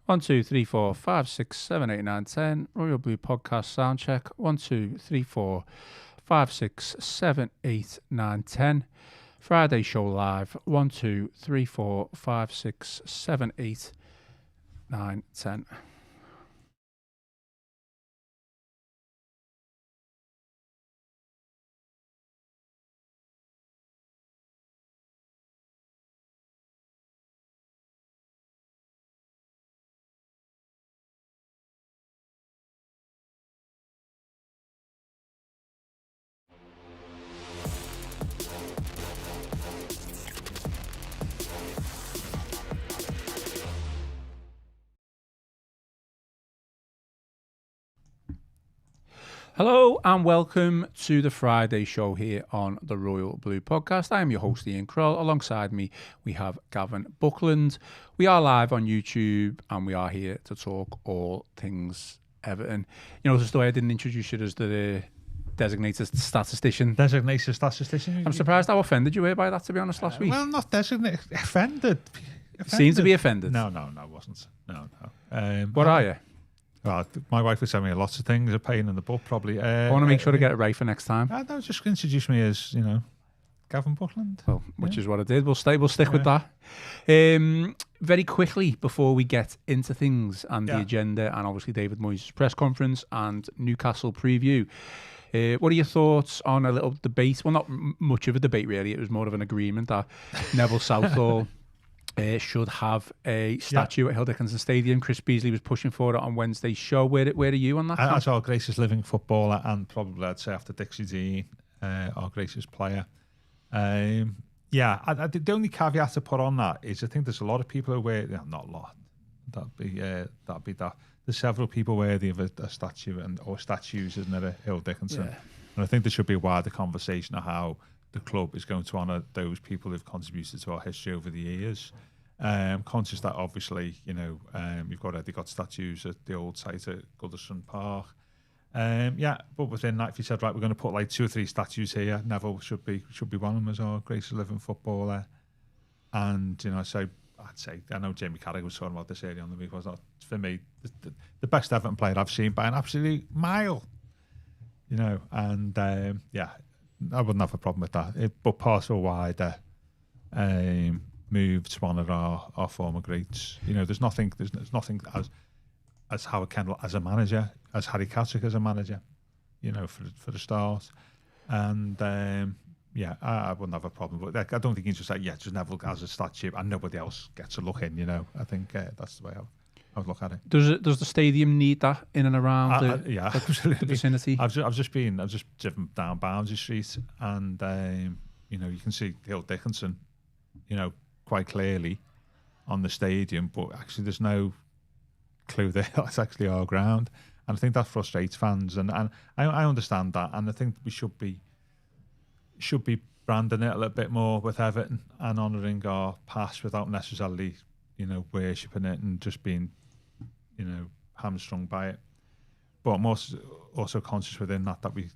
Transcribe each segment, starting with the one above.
1, 2, 3, 4, 5, 6, 7, 8, 9, 10. Royal Blue Podcast sound check. 1, 2, 3, 4, 5, 6, 7, 8, 9, 10. Friday show live. 1, 2, 3, 4, 5, 6, 7, 8, 9, 10. Hello and welcome to the Friday show here on the Royal Blue Podcast. I am your host Ian Croll. Alongside me we have Gavin Buckland. We are live on YouTube and we are here to talk all things Everton. You notice the way I didn't introduce you as the designated statistician? Designated statistician? I'm surprised how offended you were by that, to be honest, last week. Well, not designated. Offended. Seems to be offended. No, I wasn't. No. What are you? Well, my wife would tell me lots of things, a pain in the butt, probably. I want to make sure to get it right for next time. No, just introduce me as, Gavin Buckland. Well, which is what I did. We'll stick with that. Very quickly, before we get into things and the agenda, and obviously David Moyes' press conference and Newcastle preview, what are your thoughts on a little debate? Well, not much of a debate, really. It was more of an agreement that Neville Southall should have a statue at Hill Dickinson Stadium. Chris Beasley was pushing for it on Wednesday's show. Where are you on that? As our greatest living footballer, and probably I'd say after Dixie Dean, our greatest player. The only caveat to put on that is I think there's a lot of people who wear, not a lot, that'd be that. There's several people worthy of a statue or statues, isn't there, at Hill Dickinson? Yeah. And I think there should be a wider conversation of how the club is going to honour those people who've contributed to our history over the years. Conscious that obviously, you've already got statues at the old site at Goodison Park. But within that, if you said, right, we're going to put like 2 or 3 statues here, Neville should be one of them as our greatest living footballer. And I'd say I know Jamie Carragher was talking about this earlier on the week. Was not for me the best Everton player I've seen by an absolute mile. I wouldn't have a problem with that. But part of a wider move to honour our former greats. There's nothing as Howard Kendall as a manager, as Harry Catterick as a manager. For the start, and I wouldn't have a problem. But I don't think you just say just Neville as a statue and nobody else gets a look in. I think that's the way I would look at it. Does the stadium need that in and around absolutely. the vicinity? I've just driven down Barnsley Street, and you can see Hill Dickinson, quite clearly on the stadium, but actually there's no clue there that's actually our ground, and I think that frustrates fans, and I understand that, and I think we should be branding it a little bit more with Everton and honouring our past without necessarily worshipping it and just being hamstrung by it. But I'm also conscious within that you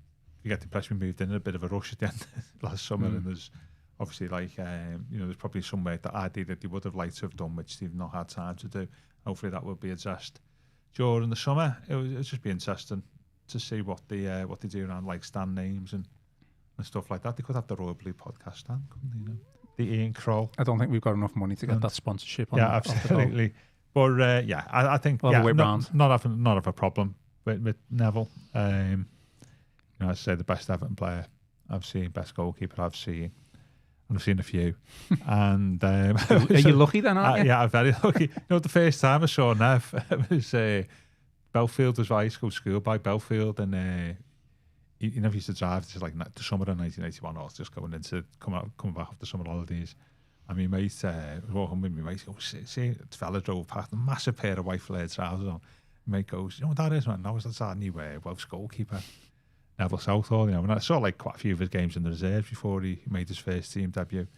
get the impression we moved in a bit of a rush at the end last summer, and there's obviously there's probably some work that I did that they would have liked to have done which they've not had time to do. Hopefully that will be addressed during the summer. It'll just be interesting to see what they do around stand names and stuff like that. They could have the Royal Blue Podcast stand, couldn't they? The Ian Croll. I don't think we've got enough money to get that sponsorship on. Yeah, absolutely. But I think not have a problem with Neville. I say the best Everton player I've seen, best goalkeeper I've seen. I've seen a few. And are you lucky then, aren't you? Yeah, I'm very lucky. The first time I saw Nev was Belfield was where I used to go to school by Belfield, and he used to drive to the summer of 1981. I was just coming back off the summer holidays. And my mate, walking with my mate, goes, see, the fella drove past a massive pair of white flared trousers on. My mate goes, what that is, man? That's our new Welsh goalkeeper, Neville Southall. And I saw quite a few of his games in the reserves before he made his first team debut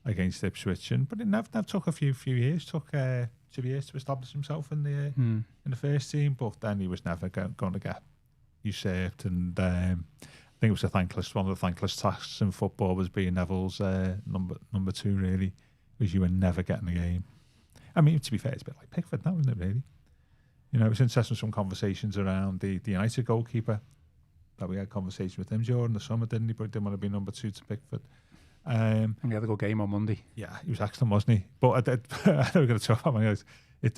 against Ipswich. But it never took a few years. Took 2 years to establish himself in the first team. But then he was never going to get usurped. And I think it was one of the thankless tasks in football was being Neville's number 2. Really, was you were never getting a game. I mean, to be fair, it's a bit like Pickford now, isn't it, really? You know, it was interesting, some conversations around the United goalkeeper, that we had conversation with him during the summer, didn't he? But he didn't want to be number 2 to Pickford. And he had a good game on Monday. Yeah, he was excellent, wasn't he? But I know we're going to talk about it.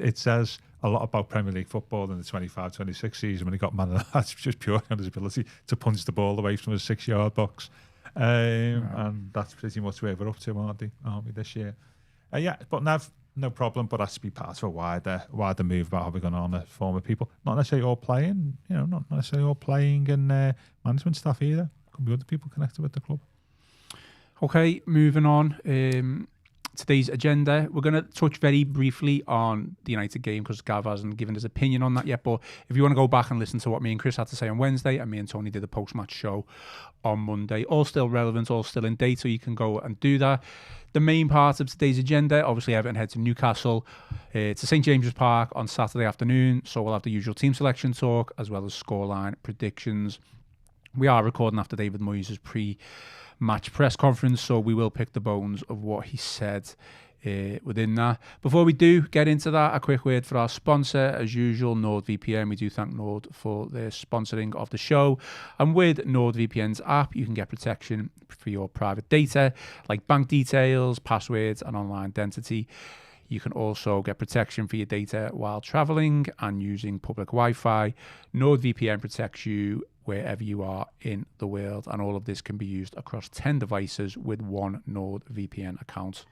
It says a lot about Premier League football in the 25-26 season when he got man of the match, just purely on his ability to punch the ball away from his 6-yard box. And that's pretty much where we're up to, aren't we, this year? Yeah, but Nav, no problem, but that's to be part of a wider move about how we're going to honour former people. Not necessarily all playing, not necessarily all playing and management staff either. Could be other people connected with the club. Okay, moving on. Today's agenda, we're going to touch very briefly on the United game because Gav hasn't given his opinion on that yet. But if you want to go back and listen to what me and Chris had to say on Wednesday, and me and Tony did a post-match show on Monday, all still relevant, all still in date, so you can go and do that. The main part of today's agenda, obviously Everton head to Newcastle, to St James's Park on Saturday afternoon. So we'll have the usual team selection talk as well as scoreline predictions. We are recording after David Moyes' pre-match press conference, so we will pick the bones of what he said within that. Before we do get into that, a quick word for our sponsor, as usual, NordVPN. We do thank Nord for their sponsoring of the show. And with NordVPN's app, you can get protection for your private data, like bank details, passwords, and online identity. You can also get protection for your data while traveling and using public Wi-Fi. NordVPN protects you wherever you are in the world, and all of this can be used across 10 devices with one NordVPN account.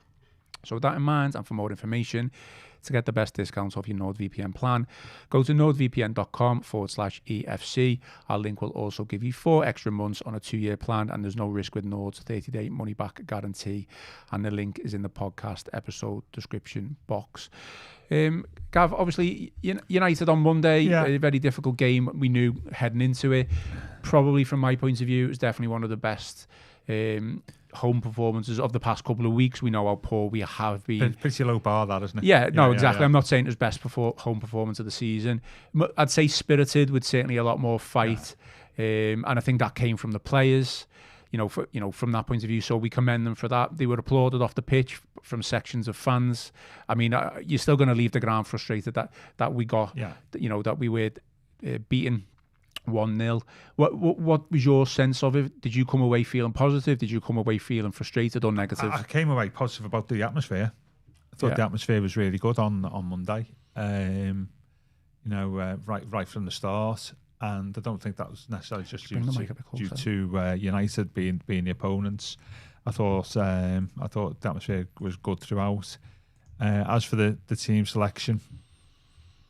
So with that in mind, and for more information, to get the best discounts of your NordVPN plan, go to nordvpn.com/EFC. Our link will also give you 4 extra months on a 2-year plan, and there's no risk with Nord's 30-day money-back guarantee. And the link is in the podcast episode description box. Gav, obviously, United on Monday, a very difficult game. We knew heading into it. Probably, from my point of view, it was definitely one of the best home performances of the past couple of weeks. We know how poor we have been. Pretty low bar, that, isn't it? Yeah, exactly. I'm not saying it was best home performance of the season. I'd say spirited, with certainly a lot more fight, and I think that came from the players. From that point of view, so we commend them for that. They were applauded off the pitch from sections of fans. I mean, you're still going to leave the ground frustrated that we got, that we were beaten 1-0. What was your sense of it? Did you come away feeling positive? Did you come away feeling frustrated or negative? I came away positive about the atmosphere. I thought the atmosphere was really good on Monday. Right from the start. And I don't think that was necessarily just due to United being the opponents. I thought the atmosphere was good throughout. As for the team selection,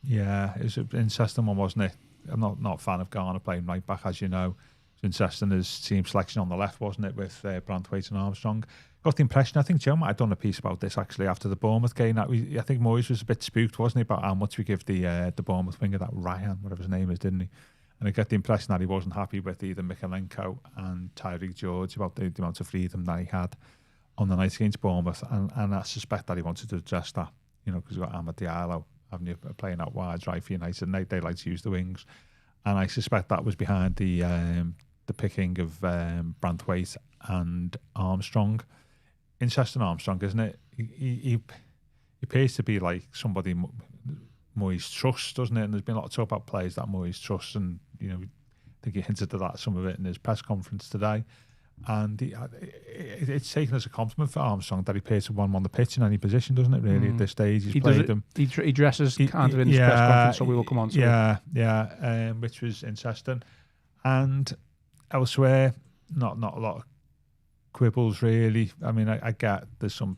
it was an interesting one, wasn't it? I'm not a fan of Garner playing right back, as you know. It's interesting his team selection on the left, wasn't it, with Branthwaite and Armstrong. Got the impression, I think Joe might have done a piece about this actually after the Bournemouth game. That I think Moyes was a bit spooked, wasn't he, about how much we give the Bournemouth winger, that Ryan, whatever his name is, didn't he? And I get the impression that he wasn't happy with either Mikalenko and Tyreek George about the amount of freedom that he had on the night against Bournemouth. And I suspect that he wanted to address that, because you've got Amad Diallo playing out wide right for United, and they like to use the wings. And I suspect that was behind the picking of Branthwaite and Armstrong. Interesting, Armstrong, isn't it? He appears to be like somebody Moyes trusts, doesn't it? And there's been a lot of talk about players that Moyes trusts, and I think he hinted at that, some of it, in his press conference today. And it's taken as a compliment for Armstrong that he appears to want him on the pitch in any position, doesn't it? Really, at this stage, he's played them. He dresses kind of in his press conference, so we will come on to it. Which was interesting. And elsewhere, not a lot of quibbles really. I mean, I get there's some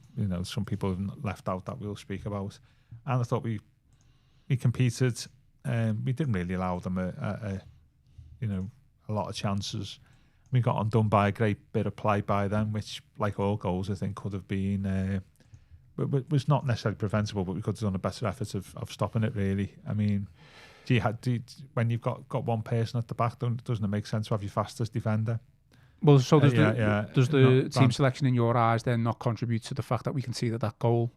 people left out that we'll speak about, and I thought we competed. We didn't really allow them a lot of chances. We got undone by a great bit of play by them, which, like all goals, I think could have been, was not necessarily preventable, but we could have done a better effort of stopping it. Really, I mean, when you've got one person at the back, doesn't it make sense to have your fastest defender? Well, so does the team selection in your eyes then not contribute to the fact that we can see that goal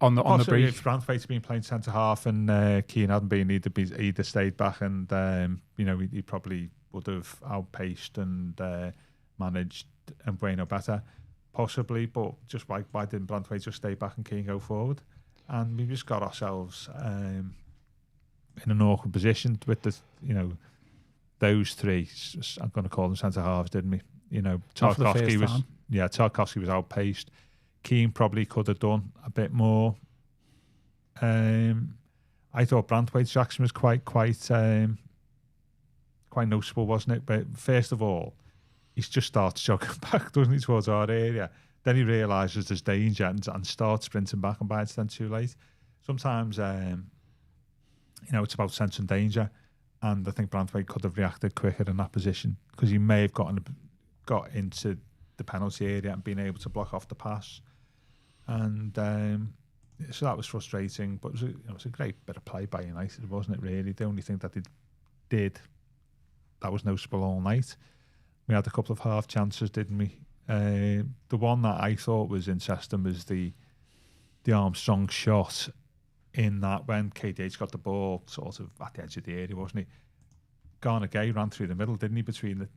on the break? If Branthwaite's been playing centre half and Keane hadn't been, either stayed back and he probably would have outpaced and managed Bueno better, possibly. But just why didn't Branthwaite just stay back and Keane go forward? and we just got ourselves in an awkward position with those three. I'm going to call them centre halves, didn't we? Tarkowski was outpaced. Keane probably could have done a bit more. I thought Branthwaite Jackson was quite noticeable, wasn't it? But first of all, he just starts jogging back, doesn't he, towards our area. Then he realises there's danger and starts sprinting back, and by it's then too late. Sometimes, it's about sensing danger, and I think Branthwaite could have reacted quicker in that position because he may have got into the penalty area and been able to block off the pass. And so that was frustrating, but it was a great bit of play by United, wasn't it, really? The only thing that they did that was noticeable all night. We had a couple of half chances, didn't we? The one that I thought was interesting was the Armstrong shot, in that when KDH got the ball sort of at the edge of the area, wasn't he? Garner Gay ran through the middle, didn't he, between the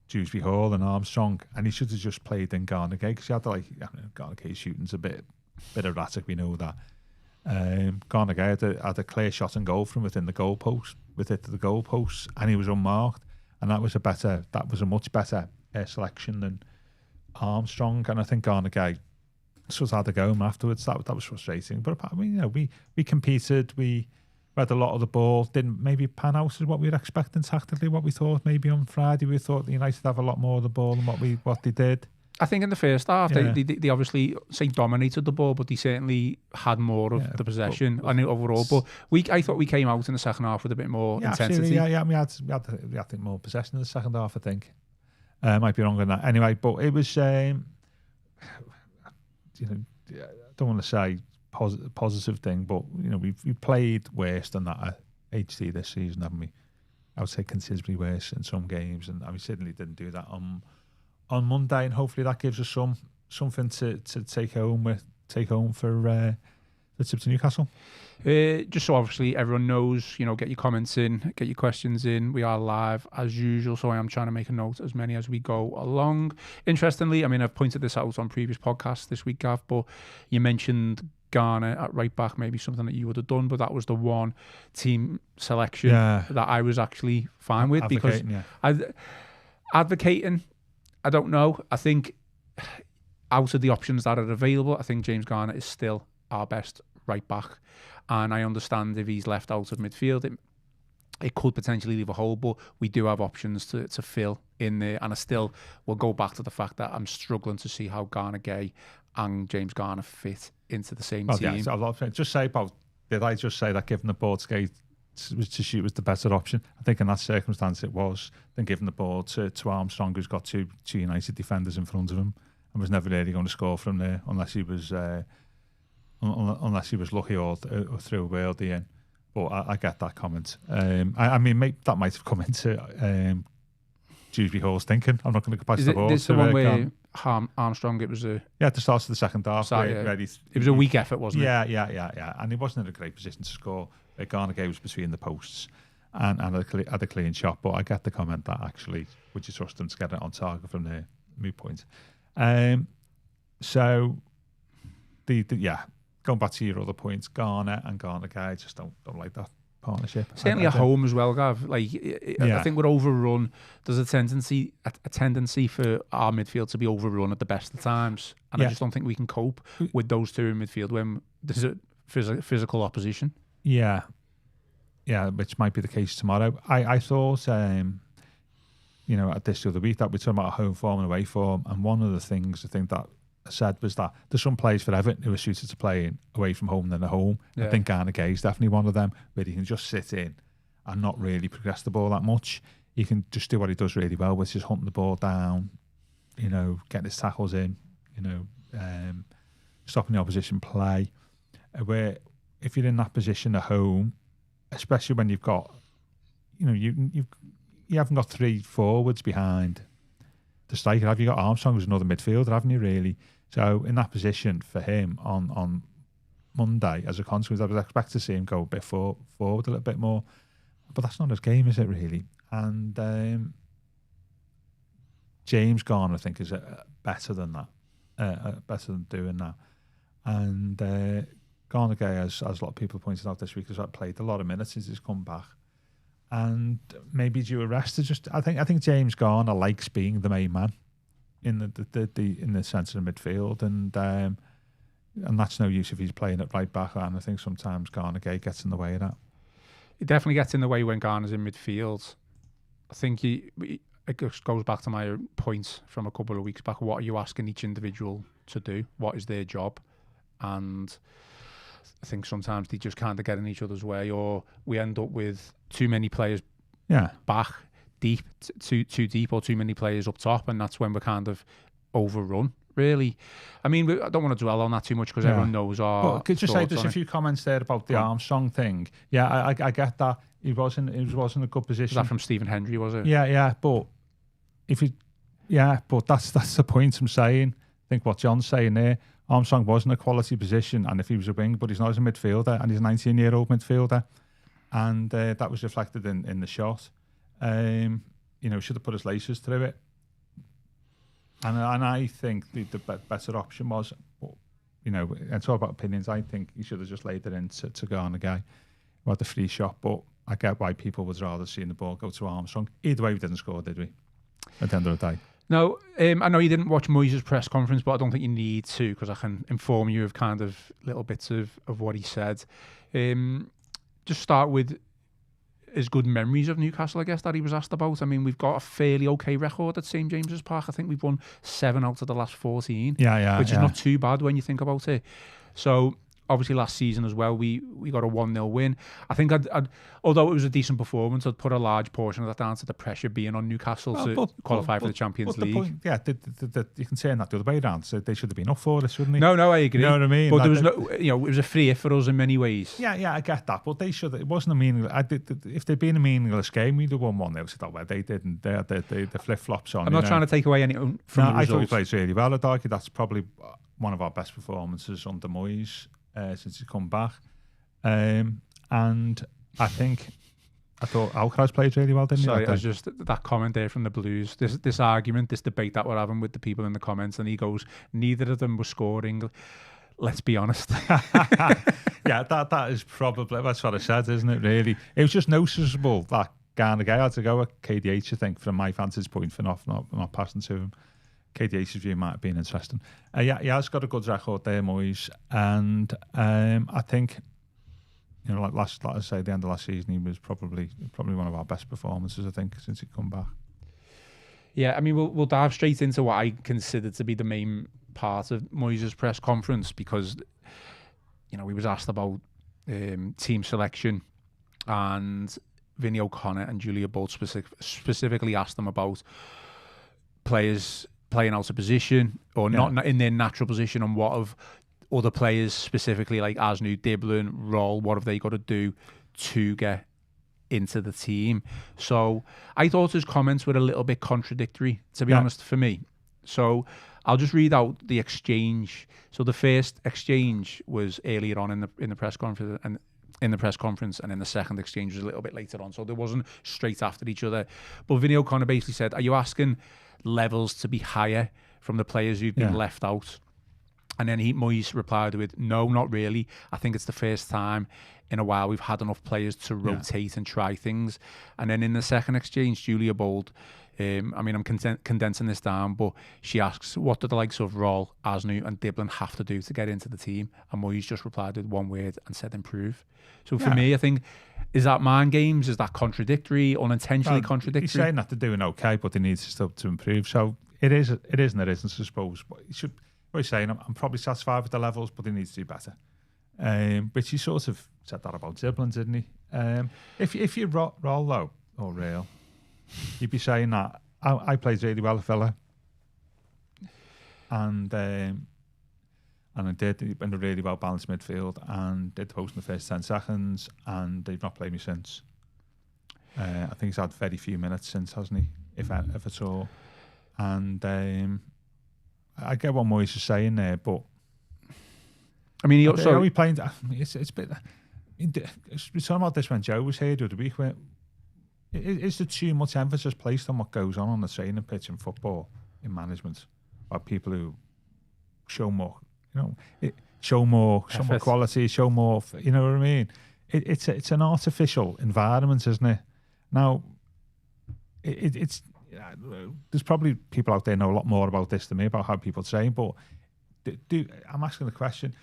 Dewsbury Hall and Armstrong, and he should have just played in Garner Gay because he had Garner Gay's shooting's a bit erratic, we know that. Garner Gay had a clear shot and goal from within the goalpost, with it to the goalpost, and he was unmarked, and that was a much better selection than Armstrong, and I think Garner Gay sort of had to go home afterwards. That was frustrating, but I mean, we competed, we had a lot of the ball, didn't maybe pan out as what we were expecting tactically, what we thought maybe on Friday. We thought the United have a lot more of the ball than what they did. I think in the first half, they obviously dominated the ball, but they certainly had more of the possession overall. But I thought we came out in the second half with a bit more intensity. Absolutely, we had more possession in the second half, I think. Might be wrong on that. Anyway, but it was, I don't want to say positive thing, but we played worse than that at HT this season, haven't we? I would say considerably worse in some games, and we certainly didn't do that on Monday, and hopefully that gives us something to take home for the trip to Newcastle. Just so obviously everyone knows, get your comments in, get your questions in. We are live as usual, so I am trying to make a note as many as we go along. Interestingly, I mean, I've pointed this out on previous podcasts this week, Gav, but you mentioned Garner at right back, maybe something that you would have done, but that was the one team selection that I was actually fine with, because advocating, I don't know. I think out of the options that are available, I think James Garner is still our best right back, and I understand if he's left out of midfield, it could potentially leave a hole, but we do have options to fill in there, and I still will go back to the fact that I'm struggling to see how Garner Gay and James Garner fit into the same team. Yeah, did I just say that giving the ball to shoot was the better option? I think in that circumstance it was, than giving the ball to Armstrong, who's got two United defenders in front of him and was never really going to score from there unless he was lucky or threw a worldie in. But I get that comment. I mean, that might have come into Dewsbury Hall's thinking. I'm not going to pass the ball. This the one where Armstrong, it was at the start of the second half. It was a weak effort, wasn't it? Yeah. And he wasn't in a great position to score. Garner Gay was between the posts and had a clean shot. But I get the comment that actually, would you trust him to get it on target from there? Moot point. So, going back to your other points, Garner and Garner Gay, I just don't like that partnership. Certainly at home as well, Gav. I think we're overrun. There's a tendency for our midfield to be overrun at the best of times, and I just don't think we can cope with those two in midfield when there's a physical opposition. Yeah, which might be the case tomorrow. I thought, at this the other week that we're talking about home form and away form, and one of the things I think that I said was that there's some players for Everton who are suited to playing away from home than at home. I think Garner Gay is definitely one of them, where he can just sit in and not really progress the ball that much. He can just do what he does really well, which is hunting the ball down, getting his tackles in, stopping the opposition play. Where if you're in that position at home, especially when you've got, you haven't got three forwards behind the striker, have you? Got Armstrong, who's another midfielder, haven't you, really? So in that position for him on Monday, as a consequence, I would expect to see him go a bit forward a little bit more. But that's not his game, is it, really? And James Garner, I think, is better than that, better than doing that. And Garnagay, as a lot of people pointed out this week, has played a lot of minutes since he's come back, and maybe due a rest. I think James Garner likes being the main man in the centre of midfield, and that's no use if he's playing at right back. And I think sometimes Garnagay gets in the way of that. He definitely gets in the way when Garner's in midfield. I think it goes back to my points from a couple of weeks back. What are you asking each individual to do? What is their job? And I think sometimes they just kind of get in each other's way, or we end up with too many players back deep, too deep, or too many players up top, and that's when we're kind of overrun, really. I mean, I don't want to dwell on that too much because everyone knows our. But could you say there's a few comments there about the Armstrong thing? Yeah, I get that. He was in a good position. Was that from Stephen Hendry, was it? Yeah, but but that's the point I'm saying. I think what John's saying there, Armstrong was in a quality position, and if he was a wing, but he's not as a midfielder, and he's a 19-year-old midfielder, and that was reflected in the shot. Should have put his laces through it, and I think the better option was, it's all about opinions. I think he should have just laid it in to go on the guy who had the free shot, but I get why people would rather see the ball go to Armstrong. Either way, we didn't score, did we? At the end of the day. No, I know you didn't watch Moyes' press conference, but I don't think you need to, because I can inform you of kind of little bits of what he said. Just start with his good memories of Newcastle, I guess, that he was asked about. I mean, we've got a fairly okay record at St James's Park. I think we've won 7 out of the last 14, which is not too bad when you think about it. So obviously last season as well, we got a 1-0 win. I think I'd although it was a decent performance, I'd put a large portion of that down to the pressure being on Newcastle to qualify for the Champions League. You can say that the other way around. So they should have been up for this, shouldn't they? No, I agree. You know what I mean? But there was it was a free hit for us in many ways. Yeah, I get that. But they should. It wasn't a meaningless. If they'd been a meaningless game, we'd have won 1-0. They didn't. They had the flip flops on. I'm not trying to take away anything from the results. I thought we played really well. I'd argue that's probably one of our best performances under Moyes since he's come back. And I thought Alcaraz played really well, didn't he? Sorry, I was just that comment there from the Blues. This debate that we're having with the people in the comments, and he goes, neither of them were scoring. Let's be honest. Yeah, that is probably, that's what I said, isn't it, really? It was just noticeable that Garnagay had to go at KDH, I think, from my vantage point, for not passing to him. KDH's view might have been interesting. He has got a good record there, Moyes, and I think, like I say, the end of last season, he was probably one of our best performances, I think, since he come back. Yeah, I mean, we'll dive straight into what I consider to be the main part of Moyes' press conference, because he was asked about team selection, and Vinny O'Connor and Julia Bolt specifically asked them about players playing out of position or not in their natural position, and what of other players, specifically like Asnu, Diblin, Roll, what have they got to do to get into the team? So I thought his comments were a little bit contradictory, to be honest, for me. So I'll just read out the exchange. So the first exchange was earlier on in the press conference, and then the second exchange was a little bit later on. So there wasn't straight after each other. But Vinny O'Connor basically said, are you asking levels to be higher from the players who've been left out? And then Moyes replied with, no, not really. I think it's the first time in a while we've had enough players to rotate and try things. And then in the second exchange, Julia Bold, I'm condensing this down, but she asks, what do the likes of Roll, Asnu and Diblin have to do to get into the team? And Moyes just replied with one word and said improve. So for me, I think, is that mind games? Is that contradictory, unintentionally contradictory? He's saying that they're doing okay, but they need still to improve. So it is and it isn't, I suppose. But he should, what he's saying, I'm probably satisfied with the levels, but he needs to do better. Which he sort of said that about Diblin, didn't he? If you roll though, or real, you'd be saying that I played really well at Villa, and I did in a really well balanced midfield, and did the post in the first 10 seconds, and they've not played me since. I think he's had very few minutes since, hasn't he? If at all. And I get what Moyes is saying there, but I mean, he also are we playing? It's a bit. We were talking about this when Joe was here the other week. Is there too much emphasis placed on what goes on the training pitch in football, in management, by people who show more? show more quality, show more. You know what I mean? It's an artificial environment, isn't it? Now, it's there's probably people out there know a lot more about this than me about how people train, but I'm asking the question: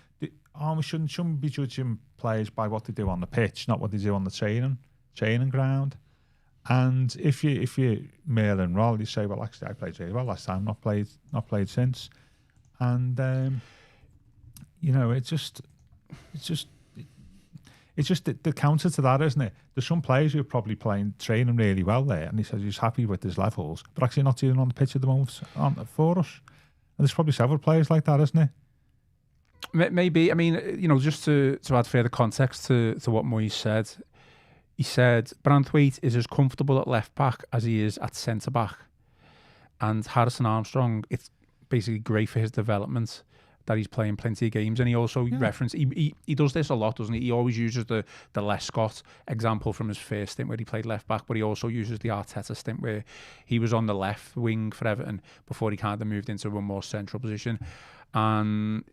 shouldn't we be judging players by what they do on the pitch, not what they do on the training ground? And if you mail and roll, you say, well, actually, I played really well last time, not played since, and it's just the counter to that, isn't it? There's some players who are probably training really well there, and he says he's happy with his levels, but actually not doing on the pitch at the moment for us. And there's probably several players like that, isn't it? Maybe. I mean, just to add further context to what Moyes said. He said Branthwaite is as comfortable at left back as he is at centre back, and Harrison Armstrong, it's basically great for his development that he's playing plenty of games. And he also referenced he does this a lot, doesn't he? He always uses the Lescott example from his first stint where he played left back, but he also uses the Arteta stint where he was on the left wing for Everton before he kind of moved into a more central position. And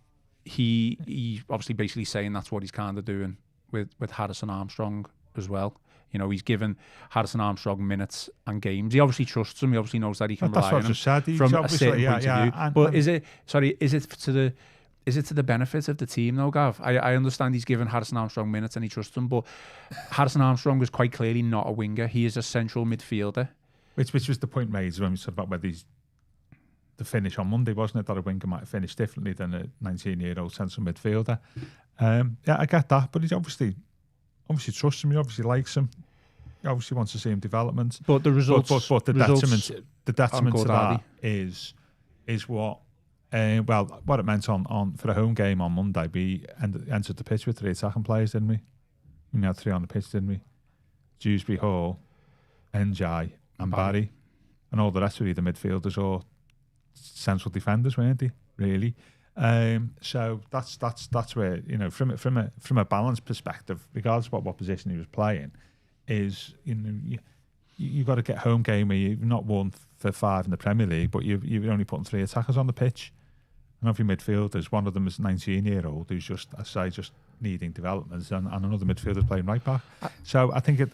he obviously basically saying that's what he's kind of doing with Harrison Armstrong as well. He's given Harrison Armstrong minutes and games. He obviously trusts him. He obviously knows that he can rely on him from a certain point of view. But is it to the benefit of the team though, Gav? I understand he's given Harrison Armstrong minutes and he trusts him, but Harrison Armstrong was quite clearly not a winger. He is a central midfielder. Which was the point made when we said about whether he's the finish on Monday, wasn't it? That a winger might have finished differently than a 19-year-old central midfielder. I get that, but he's obviously trusts him. He obviously likes him. He obviously wants to see him development. But the results, but the detriment to that is what what it meant on for the home game on Monday. We entered the pitch with 3 attacking players, didn't we? We had 3 on the pitch, didn't we? Dewsbury, Hall, NJ, and Barry, and all the rest were either midfielders or central defenders, weren't they? Really. So that's where, from a balance perspective, regardless of what position he was playing, is you've got to get home game where you've not won for 5 in the Premier League, but you're only putting 3 attackers on the pitch, and of your midfielders, one of them is a 19-year-old who's just needing developments, and another midfielder playing right back. So I think you're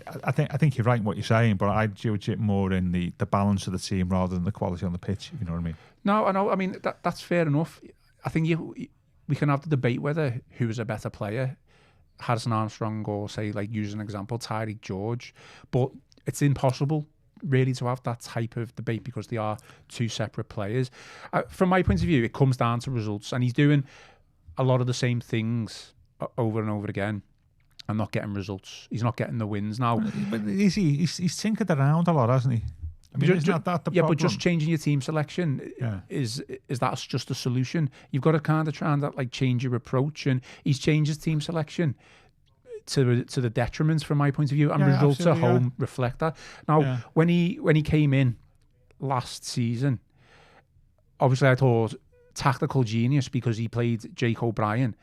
right in what you're saying, but I judge it more in the balance of the team rather than the quality on the pitch. If you know what I mean? No, I know. I mean that's fair enough. I think we can have the debate whether who is a better player, Harrison Armstrong or, say, like, use an example, Tyreek George. But it's impossible really to have that type of debate because they are 2 separate players. From my point of view, it comes down to results, and he's doing a lot of the same things over and over again and not getting results. He's not getting the wins now. But he's tinkered around a lot, hasn't he? I mean, isn't that the problem? But just changing your team selection, is that just a solution? You've got to kind of try and change your approach, and he's changed his team selection to the detriment from my point of view, and results at home reflect that. Now, when he came in last season, obviously I thought tactical genius because he played Jake O'Brien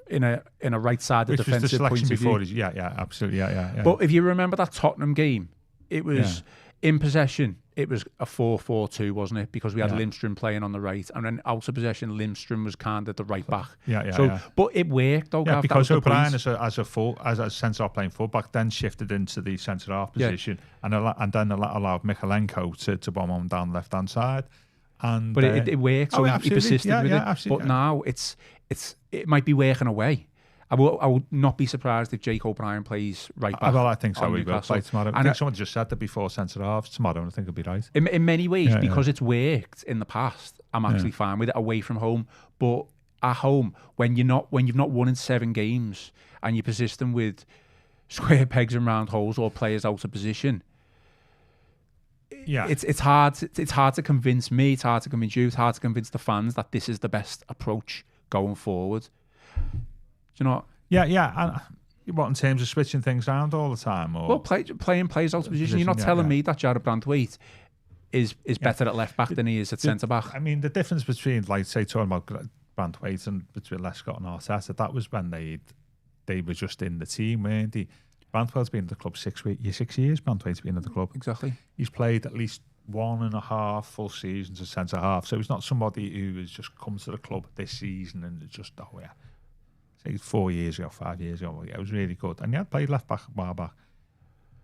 in a right-sided defensive point of view. Absolutely. But if you remember that Tottenham game, it was in possession. It was a 4-4-2, wasn't it? Because we had Lindstrom playing on the right, and then out of possession, Lindstrom was kind of the right back. But it worked, though. Yeah, because O'Brien, as a centre half playing fullback, then shifted into the centre half position, and then allowed Mikalenko to bomb on down the left hand side. And but it worked. So he persisted with it. Absolutely. But now it might be working away. I would not be surprised if Jake O'Brien plays right back. Well, I think so. He will play tomorrow. I think someone just said that before centre halves tomorrow, and I think he'll be right. In many ways, because it's worked in the past, I'm actually fine with it away from home. But at home, when you've not won in 7 games and you're persistent with square pegs and round holes or players out of position, it's hard. It's hard to convince me. It's hard to convince you. It's hard to convince the fans that this is the best approach going forward. Do you know? And what, in terms of switching things around all the time? Or? Well, playing players out of position. You're not telling me that Jared Branthwaite is better at left back than he is at centre back. I mean, the difference between, like, say, talking about Branthwaite and between Lescott and Arteta, that was when they were just in the team, weren't they? Branthwaite's been at the club 6 years. Branthwaite's been at the club. Exactly. He's played at least 1.5 full seasons as centre half, so he's not somebody who has just come to the club this season and just say 4 years ago, 5 years ago. Yeah, it was really good. And he had played left back a while back.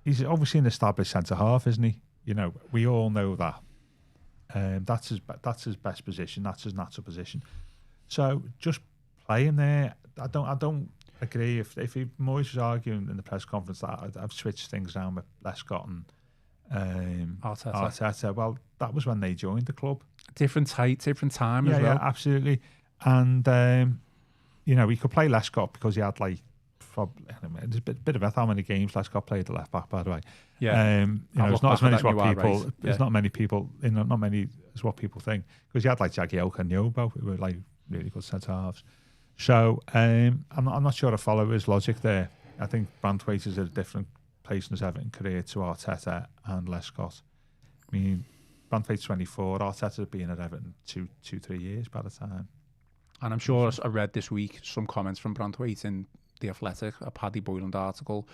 He's obviously an established centre half, isn't he? You know, we all know that. That's his best position. That's his natural position. So just play him there. I don't agree if Moyes was arguing in the press conference that I've switched things around with Lescott and Arteta. Well, that was when they joined the club. Different height, different time as well. Yeah, absolutely. And you know, he could play Lescott because he had like there's a bit of how many games Lescott played the left back, by the way. Yeah, you know, it's not as many as what people. Right. There's not many people. Not many as what people think, because you had like Jagielka and Yobo, who were like really good centre halves. So I'm not sure I follow his logic there. I think Branthwaite is at a different place in his Everton career to Arteta and Lescott. I mean, Branthwaite's 24. Arteta's been at Everton 2-3 years by the time. And I'm sure I read this week some comments from Branthwaite in The Athletic, a Paddy Boyland article.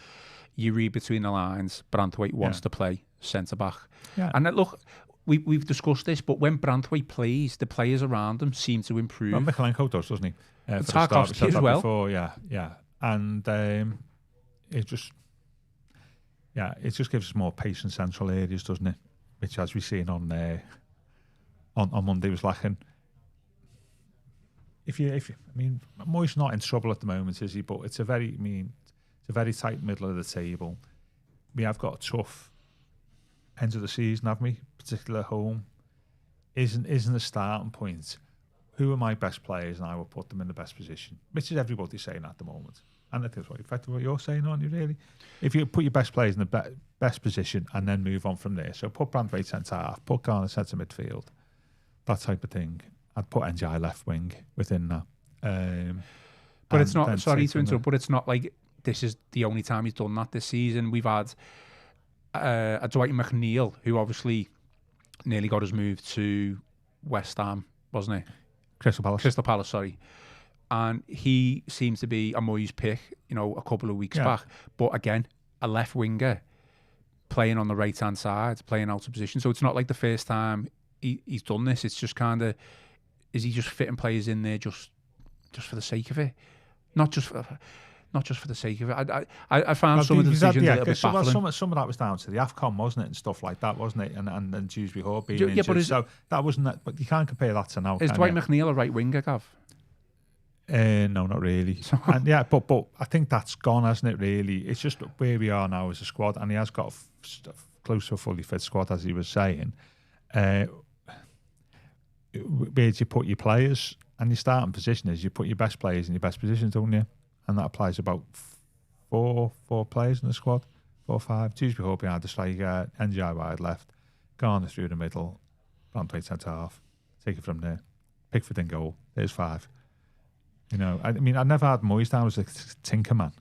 You read between the lines, Branthwaite wants to play centre-back. Yeah. And look, we've discussed this, but when Branthwaite plays, the players around him seem to improve. Well, Mikalenko does, doesn't he? Tarkowski as well. Before, yeah. And it just gives us more pace in central areas, doesn't it? Which, as we've seen on Monday, was lacking. I mean, Moyes not in trouble at the moment, is he? But it's a very tight middle of the table. We have got a tough end of the season, haven't we? Particularly at home. Isn't a starting point. Who are my best players, and I will put them in the best position, which is everybody saying at the moment. And I think that's effectively what you're saying, aren't you, really? If you put your best players in the best position and then move on from there. So put Branthwaite centre half, put Garner centre midfield, that type of thing. I'd put NGI left wing within that. But it's not, sorry to interrupt, but it's not like this is the only time he's done that this season. We've had a Dwight McNeil, who obviously nearly got us moved to West Ham, wasn't he? Crystal Palace, sorry. And he seems to be a Moyes pick, you know, a couple of weeks back. But again, a left winger playing on the right-hand side, playing out of position. So it's not like the first time he's done this. It's just kind of, is he just fitting players in there just for the sake of it? Not just for the sake of it. I found some of the decisions a little bit baffling. Some of that was down to the AFCON, wasn't it, and stuff like that, wasn't it? And Dewsbury Hall being injured. But so that wasn't that. But you can't compare that to now. Is Dwight McNeil a right winger, Gav? No, not really. And but I think that's gone, hasn't it? Really, it's just where we are now as a squad, and he has got close to a fully fit squad, as he was saying. Where do you put your players? And your starting position is you put your best players in your best positions, don't you? And that applies about four players in the squad, 4 or 5. Dewsbury Hall behind the striker, NGI wide left, Garner through the middle, Branthwaite centre half. Take it from there. Pickford in goal. There's 5. You know, I mean, I never had Moyes down as a tinkerman.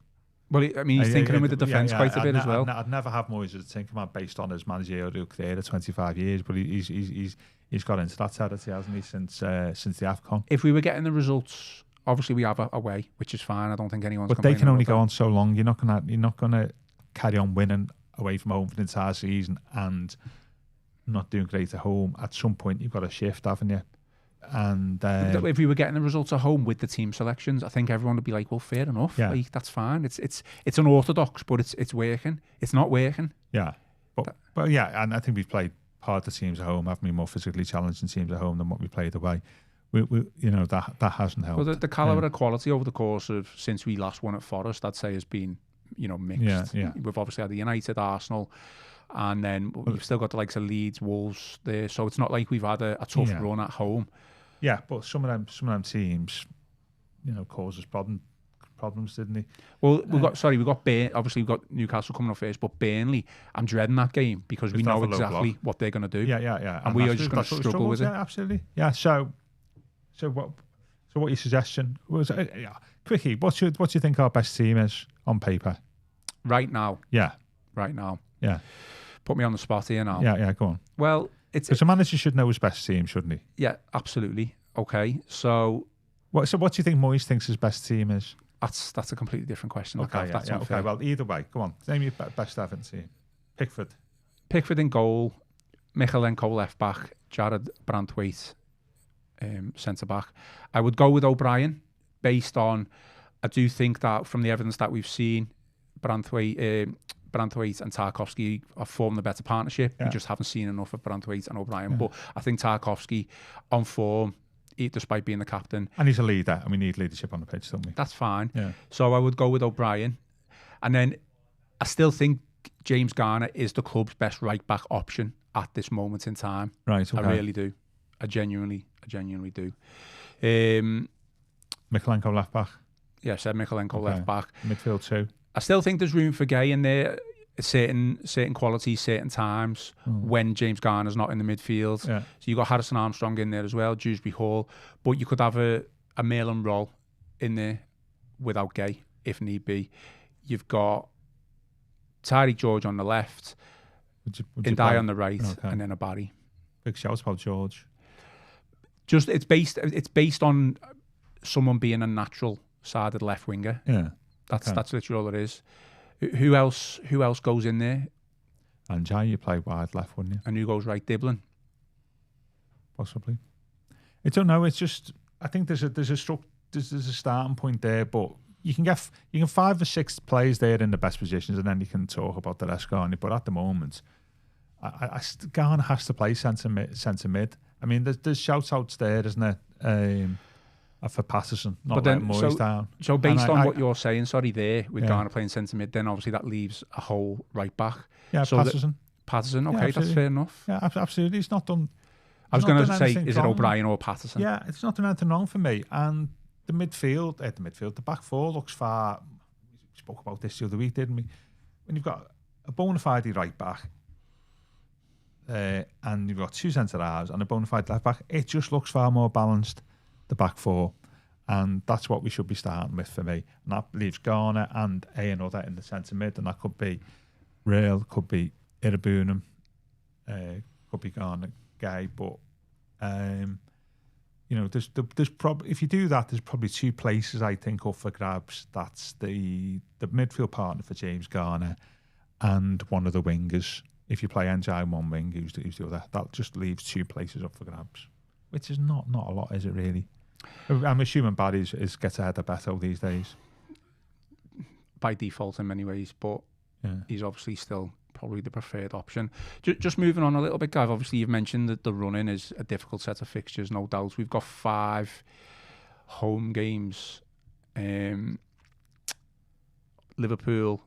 Well, I mean, he's tinkering with the defence quite a bit as well. I'd never have Moyes as a tinkerman based on his managerial career of 25 years, but he's got into that territory, hasn't he, since the AFCON. If we were getting the results, obviously we have a way, which is fine. I don't think anyone's. But they can only go on so long. You're not gonna carry on winning away from home for the entire season and not doing great at home. At some point, you've got to shift, haven't you? And if we were getting the results at home with the team selections, I think everyone would be like, "Well, fair enough. Yeah. Like, that's fine. It's unorthodox, but it's working. It's not working." Yeah, but yeah, and I think we've played harder teams at home, haven't we? More physically challenging teams at home than what we played away. We you know, that hasn't helped. Well, the calibre of quality over the course of since we last won at Forest, I'd say, has been, you know, mixed. Yeah. We've obviously had the United, Arsenal, and then we've still got the likes of Leeds, Wolves there. So it's not like we've had a tough run at home. Yeah, but some of them teams, you know, caused us problems, didn't they? Well, we've got Newcastle coming up first, but Burnley, I'm dreading that game because we know exactly what they're going to do. Yeah. And we are just going to struggle with it. Yeah, absolutely. Yeah. So what your suggestion was? Quickie, what do you think our best team is on paper right now? Yeah. Right now. Yeah. Put me on the spot here now. Yeah. Go on. Well, because a manager should know his best team, shouldn't he? Yeah, absolutely. Okay, so what do you think Moyes thinks his best team is? That's a completely different question. Okay, okay. Well, either way, go on. Name your best Everton team. Pickford in goal, Mikalenko left back, Jared Branthwaite centre back. I would go with O'Brien based on I do think that from the evidence that we've seen, Branthwaite and Tarkowski have formed a better partnership. We just haven't seen enough of Branthwaite and O'Brien. But I think Tarkowski on form, despite being the captain. And he's a leader, and we need leadership on the pitch, don't we? That's fine. Yeah. So I would go with O'Brien. And then I still think James Garner is the club's best right-back option at this moment in time. Right, okay. I really do. I genuinely do. Mikolenko left-back? Yeah, I said Mikolenko left-back. Midfield too? I still think there's room for Gay in there, certain qualities, certain times when James Garner's not in the midfield. Yeah. So you got Harrison Armstrong in there as well, Dewsbury Hall, but you could have a Malin role in there without Gay if need be. You've got Tyreek George on the left, Ndai on the right, and then a Barry. Big shouts about George. Just it's based on someone being a natural sided left winger. Yeah, that's literally all it is. Who else goes in there? And Jai, you play wide left, wouldn't you? And who goes right? Diblin? Possibly. I don't know. It's just I think there's a starting point there, but you can 5 or 6 players there in the best positions, and then you can talk about the rest, can't you? But at the moment, Garner has to play centre mid. I mean, there's shouts outs there, isn't there? For Patterson, not letting Moyes down. So based on what you're saying, there with Garner playing centre mid, then obviously that leaves a whole right back. Yeah, so Patterson, okay, that's fair enough. Yeah, absolutely. He's not done. I was going to say, is it O'Brien or Patterson? Yeah, it's not done anything wrong for me. And the midfield, the back four looks far. We spoke about this the other week, didn't we? When you've got a bona fide right back, and you've got 2 centre halves and a bona fide left back, it just looks far more balanced. The back four, and that's what we should be starting with for me. And that leaves Garner and another in the centre mid, and that could be Rail, could be Irabunum, could be Garner, Gay, but there's probably, if you do that, there's probably 2 places I think up for grabs. That's the midfield partner for James Garner and one of the wingers. If you play NJ one wing, who's the other? That just leaves 2 places up for grabs, which is not a lot, is it really? I'm assuming Barry is gets ahead of Beto these days. By default in many ways, but he's obviously still probably the preferred option. Just moving on a little bit, Gav, obviously you've mentioned that the run-in is a difficult set of fixtures, no doubt. We've got 5 home games. Liverpool,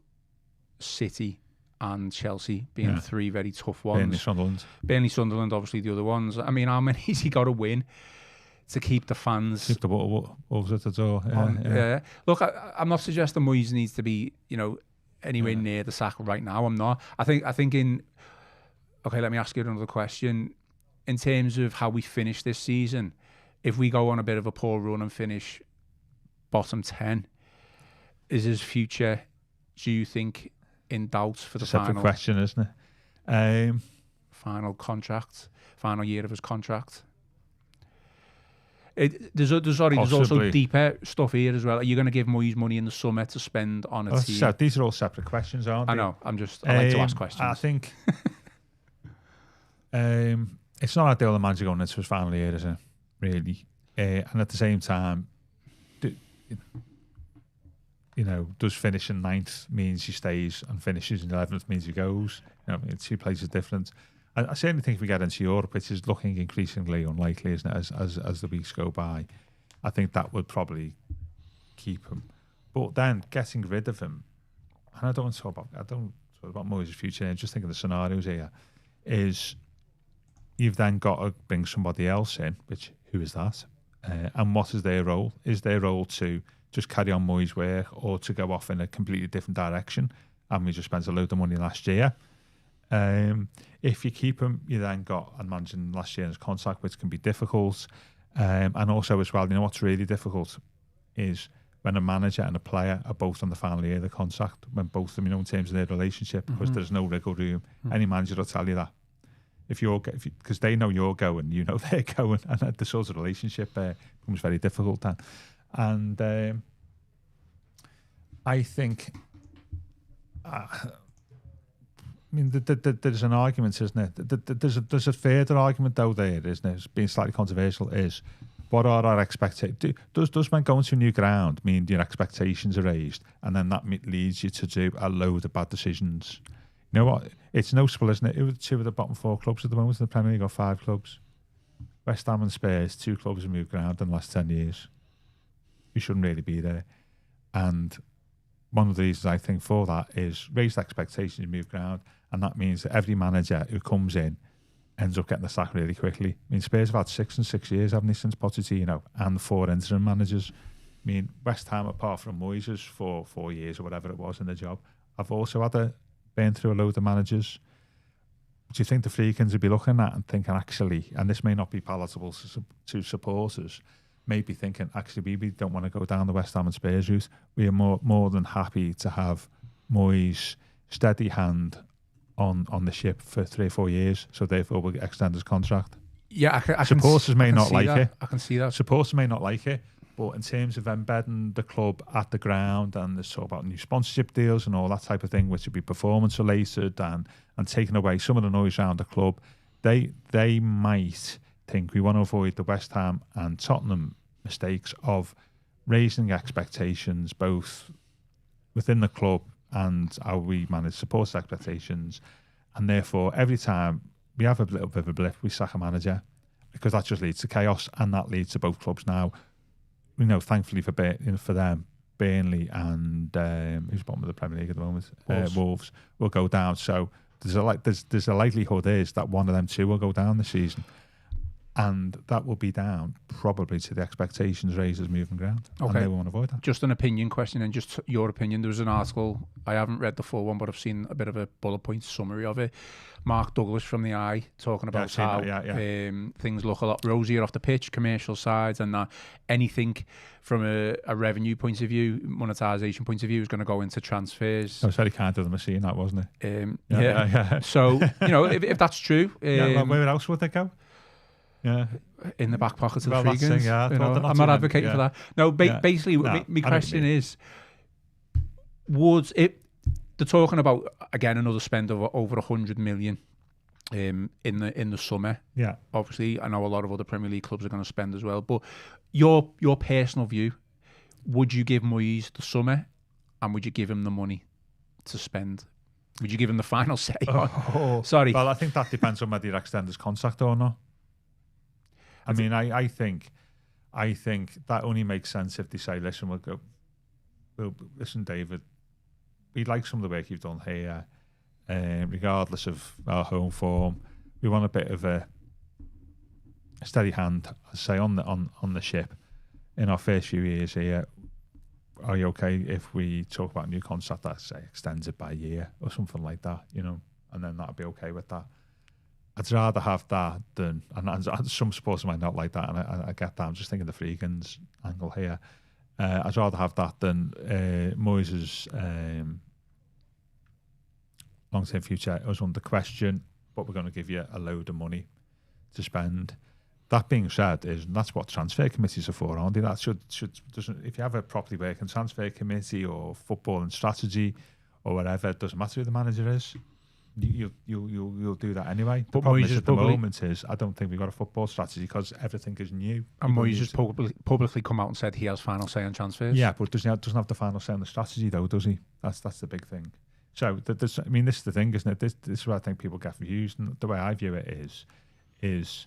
City and Chelsea being 3 very tough ones. Burnley, Sunderland, obviously the other ones. I mean, how many has he got to win to keep the fans... Keep the wolves at the door. Yeah. Look, I'm not suggesting Moyes needs to be, anywhere near the sack right now. I'm not. I think in... Okay, let me ask you another question. In terms of how we finish this season, if we go on a bit of a poor run and finish bottom 10, is his future, do you think, in doubt for the final? Separate question, isn't it? Final year of his contract. There's also deeper stuff here as well. Are you going to give Moyes money in the summer to spend on a team? These are all separate questions, aren't they? I know. I like to ask questions. I think it's not ideal the manager going into his final year, is it? Really. And at the same time, does finishing 9th means he stays and finishes in 11th means he goes? 2 places different. I certainly think if we get into Europe, which is looking increasingly unlikely, isn't it, as the weeks go by, I think that would probably keep him. But then getting rid of him, and I don't talk about Moyes' future, I'm just thinking the scenarios here, is you've then got to bring somebody else in, which, who is that? And what is their role? Is their role to just carry on Moyes' work or to go off in a completely different direction? And we just spent a load of money last year. If you keep him, you then got, I mentioned last year's contract, which can be difficult. And also as well, what's really difficult is when a manager and a player are both on the final year of the contract, when both of them, in terms of their relationship, because there's no wriggle room. Any manager will tell you that. Because they know you're going, they're going, and the sort of relationship becomes very difficult then. And I think... there's an argument, isn't it? There's a further argument, though, there, isn't it? It's being slightly controversial, is What are our expectations? Does when going to a new ground mean your expectations are raised, and then that leads you to do a load of bad decisions? You know what? It's noticeable, isn't it? It was 2 of the bottom 4 clubs at the moment in the Premier League, or 5 clubs. West Ham and Spurs, 2 clubs have moved ground in the last 10 years. You shouldn't really be there. And one of the reasons I think for that is raised expectations, move ground, and that means that every manager who comes in ends up getting the sack really quickly. I mean, Spurs have had 6 in 6 years, haven't they, since Pochettino, and 4 interim managers. I mean, West Ham, apart from Moyes for 4 years or whatever it was in the job, I've also had to burn through a load of managers. Do you think the Freakins would be looking at and thinking, actually, and this may not be palatable to supporters, maybe thinking, actually, we don't want to go down the West Ham and Spurs route. We are more than happy to have Moyes' steady hand on the ship for 3 or 4 years, so therefore we'll extend his contract. Yeah, supporters may not like it. I can see that. Supporters may not like it, but in terms of embedding the club at the ground, and there's talk about new sponsorship deals and all that type of thing, which would be performance related, and taking away some of the noise around the club, they might think we want to avoid the West Ham and Tottenham mistakes of raising expectations both within the club and how we manage supporters' expectations, and therefore every time we have a little bit of a blip, we sack a manager, because that just leads to chaos, and that leads to both clubs now. We know, thankfully for them, Burnley and who's bottom of the Premier League at the moment, Wolves will go down. So there's a likelihood is that one of them 2 will go down this season. And that will be down probably to the expectations raised as moving ground. Okay. And they want to avoid that. Just an opinion question, and just your opinion. There was an article, I haven't read the full one, but I've seen a bit of a bullet point summary of it. Mark Douglas from the Eye talking about how things look a lot rosier off the pitch, commercial sides, and that anything from a revenue point of view, monetization point of view, is going to go into transfers. It was very kind of them to see that, wasn't it? Yeah. So, if that's true. Where else would they go? Yeah, in the back pockets of the Freakins. Yeah, I'm not advocating for that. No, basically, my question is: they're talking about again another spend of over 100 million in the summer? Yeah, obviously, I know a lot of other Premier League clubs are going to spend as well. But your personal view: would you give Moyes the summer, and would you give him the money to spend? Would you give him the final say? Sorry. Well, I think that depends on whether you extend his contract or not. I mean, I think that only makes sense if they say, listen, listen, David, we like some of the work you've done here, regardless of our home form. We want a bit of a steady hand, say, on the ship in our first few years here. Are you okay if we talk about a new contract that, say, extends it by a year or something like that, and then that'd be okay with that. I'd rather have that than, and some supporters might not like that, and I get that. I'm just thinking the Freakins angle here. I'd rather have that than Moyes' long-term future is under question, but we're going to give you a load of money to spend. That being said, that's what transfer committees are for, aren't they? That doesn't, if you have a properly working transfer committee or football and strategy or whatever, it doesn't matter who the manager is. You'll do that anyway. The problem is at the moment is I don't think we've got a football strategy because everything is new. And Moyes just publicly come out and said he has final say on transfers. Yeah, but doesn't have the final say on the strategy though, does he? That's the big thing. So this is the thing, isn't it? This is where I think people get confused, and the way I view it is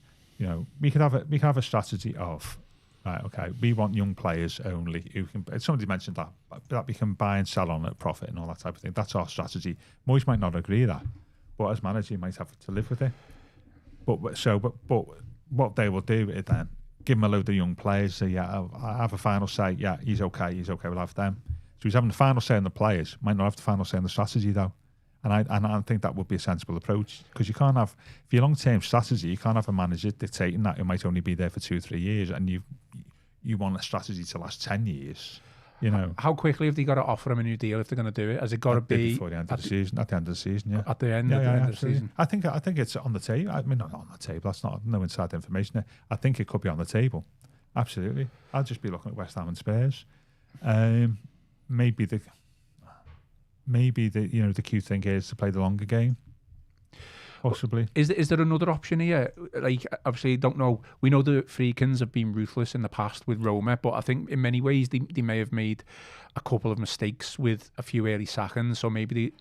we could have a strategy of right, okay, we want young players only who can. Somebody mentioned that we can buy and sell on at profit and all that type of thing. That's our strategy. Moyes might not agree with that, but as manager, you might have to live with it. But what they will do is then give him a load of young players. Say, yeah, I have a final say. Yeah, he's okay. We'll have them. So he's having the final say on the players. Might not have the final say on the strategy though. And I think that would be a sensible approach, because you can't have, for your long-term strategy, you can't have a manager dictating that who might only be there for 2 or 3 years, and you want a strategy to last 10 years. How quickly have they got to offer him a new deal if they're going to do it? Has it got to be before the end of the season? At the end of the season, yeah. At the end of the season. I think it's on the table. I mean, not on the table. That's no inside information there. I think it could be on the table. Absolutely. I'll just be looking at West Ham and Spurs. Maybe the key thing is to play the longer game. Possibly. Is there another option here? Like, obviously, don't know. We know the Friedkins have been ruthless in the past with Roma, but I think in many ways they may have made a couple of mistakes with a few early sackings. So maybe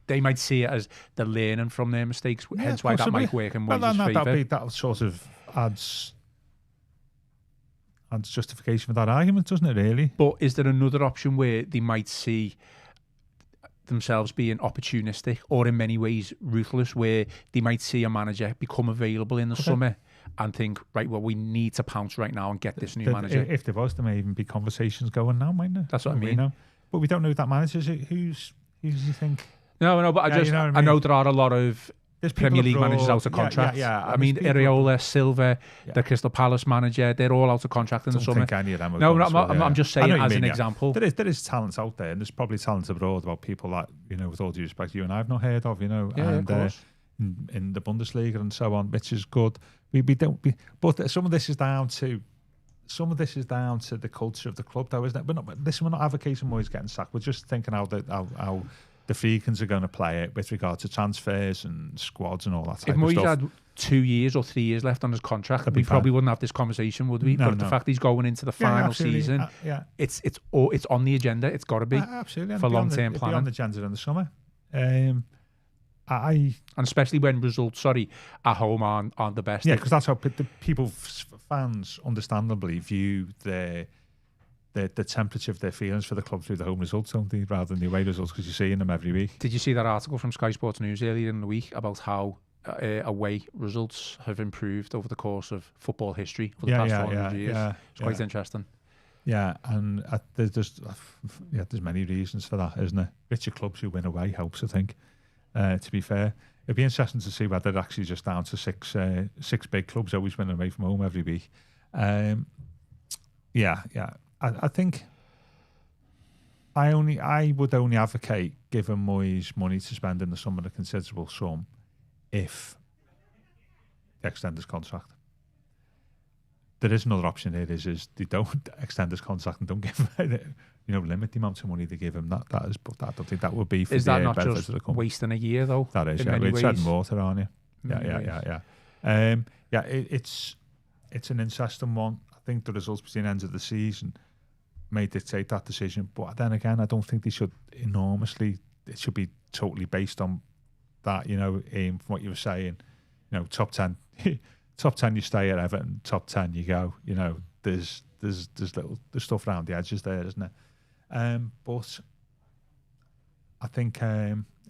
they might see it as they're learning from their mistakes. Hence why that might work in Moyes' favour. That sort of adds justification for that argument, doesn't it? Really. But is there another option where they might see themselves being opportunistic or in many ways ruthless, where they might see a manager become available in the summer and think, right, well, we need to pounce right now and get this new manager? If there was, there may even be conversations going now, mightn't there? That's what I mean. But we don't know who that manager is. Who's you think? No, but I know there are a lot of Premier League managers out of contract. I mean, Areola, Silva, the Crystal Palace manager, they're all out of contract in the summer. I'm just saying as an example. There is talents out there, and there's probably talents abroad about people that, with all due respect, you and I have not heard of, of course. In the Bundesliga and so on, which is good. But some of this is down to the culture of the club, though, isn't it? We're not advocating Moyes getting sacked. We're just thinking how the Friedkins are going to play it with regard to transfers and squads and all that type of stuff. If Moyes had 2 years or 3 years left on his contract, we probably wouldn't have this conversation, would we? But the fact he's going into the final season, it's on the agenda. It's got to be for long-term planning. It'll be on the agenda in the summer. And especially when results, at home aren't the best. Yeah, because that's how the fans, understandably, view the temperature of their feelings for the club through the home results, don't they, rather than the away results, because you're seeing them every week. Did you see that article from Sky Sports News earlier in the week about how away results have improved over the course of football history for the past 400 years? It's quite interesting. Yeah, and there's many reasons for that, isn't it? Richer clubs who win away helps, I think, to be fair. It'd be interesting to see whether they're actually just down to six big clubs always winning away from home every week. I think I would only advocate giving Moyes money to spend in the summer, a considerable sum, if they extend his contract. There is another option here, is they don't extend his contract and don't give him, limit the amount of money they give him. But I don't think that would be for is the that not just wasting a year, though? That is, It's treading water, aren't you? Yeah. It's an interesting one. I think the results between the ends of the season may dictate that decision, but then again, I don't think they should enormously. It should be totally based on that. From what you were saying, top 10, top 10 you stay at Everton, top 10 you go. There's stuff around the edges there, isn't it? But I think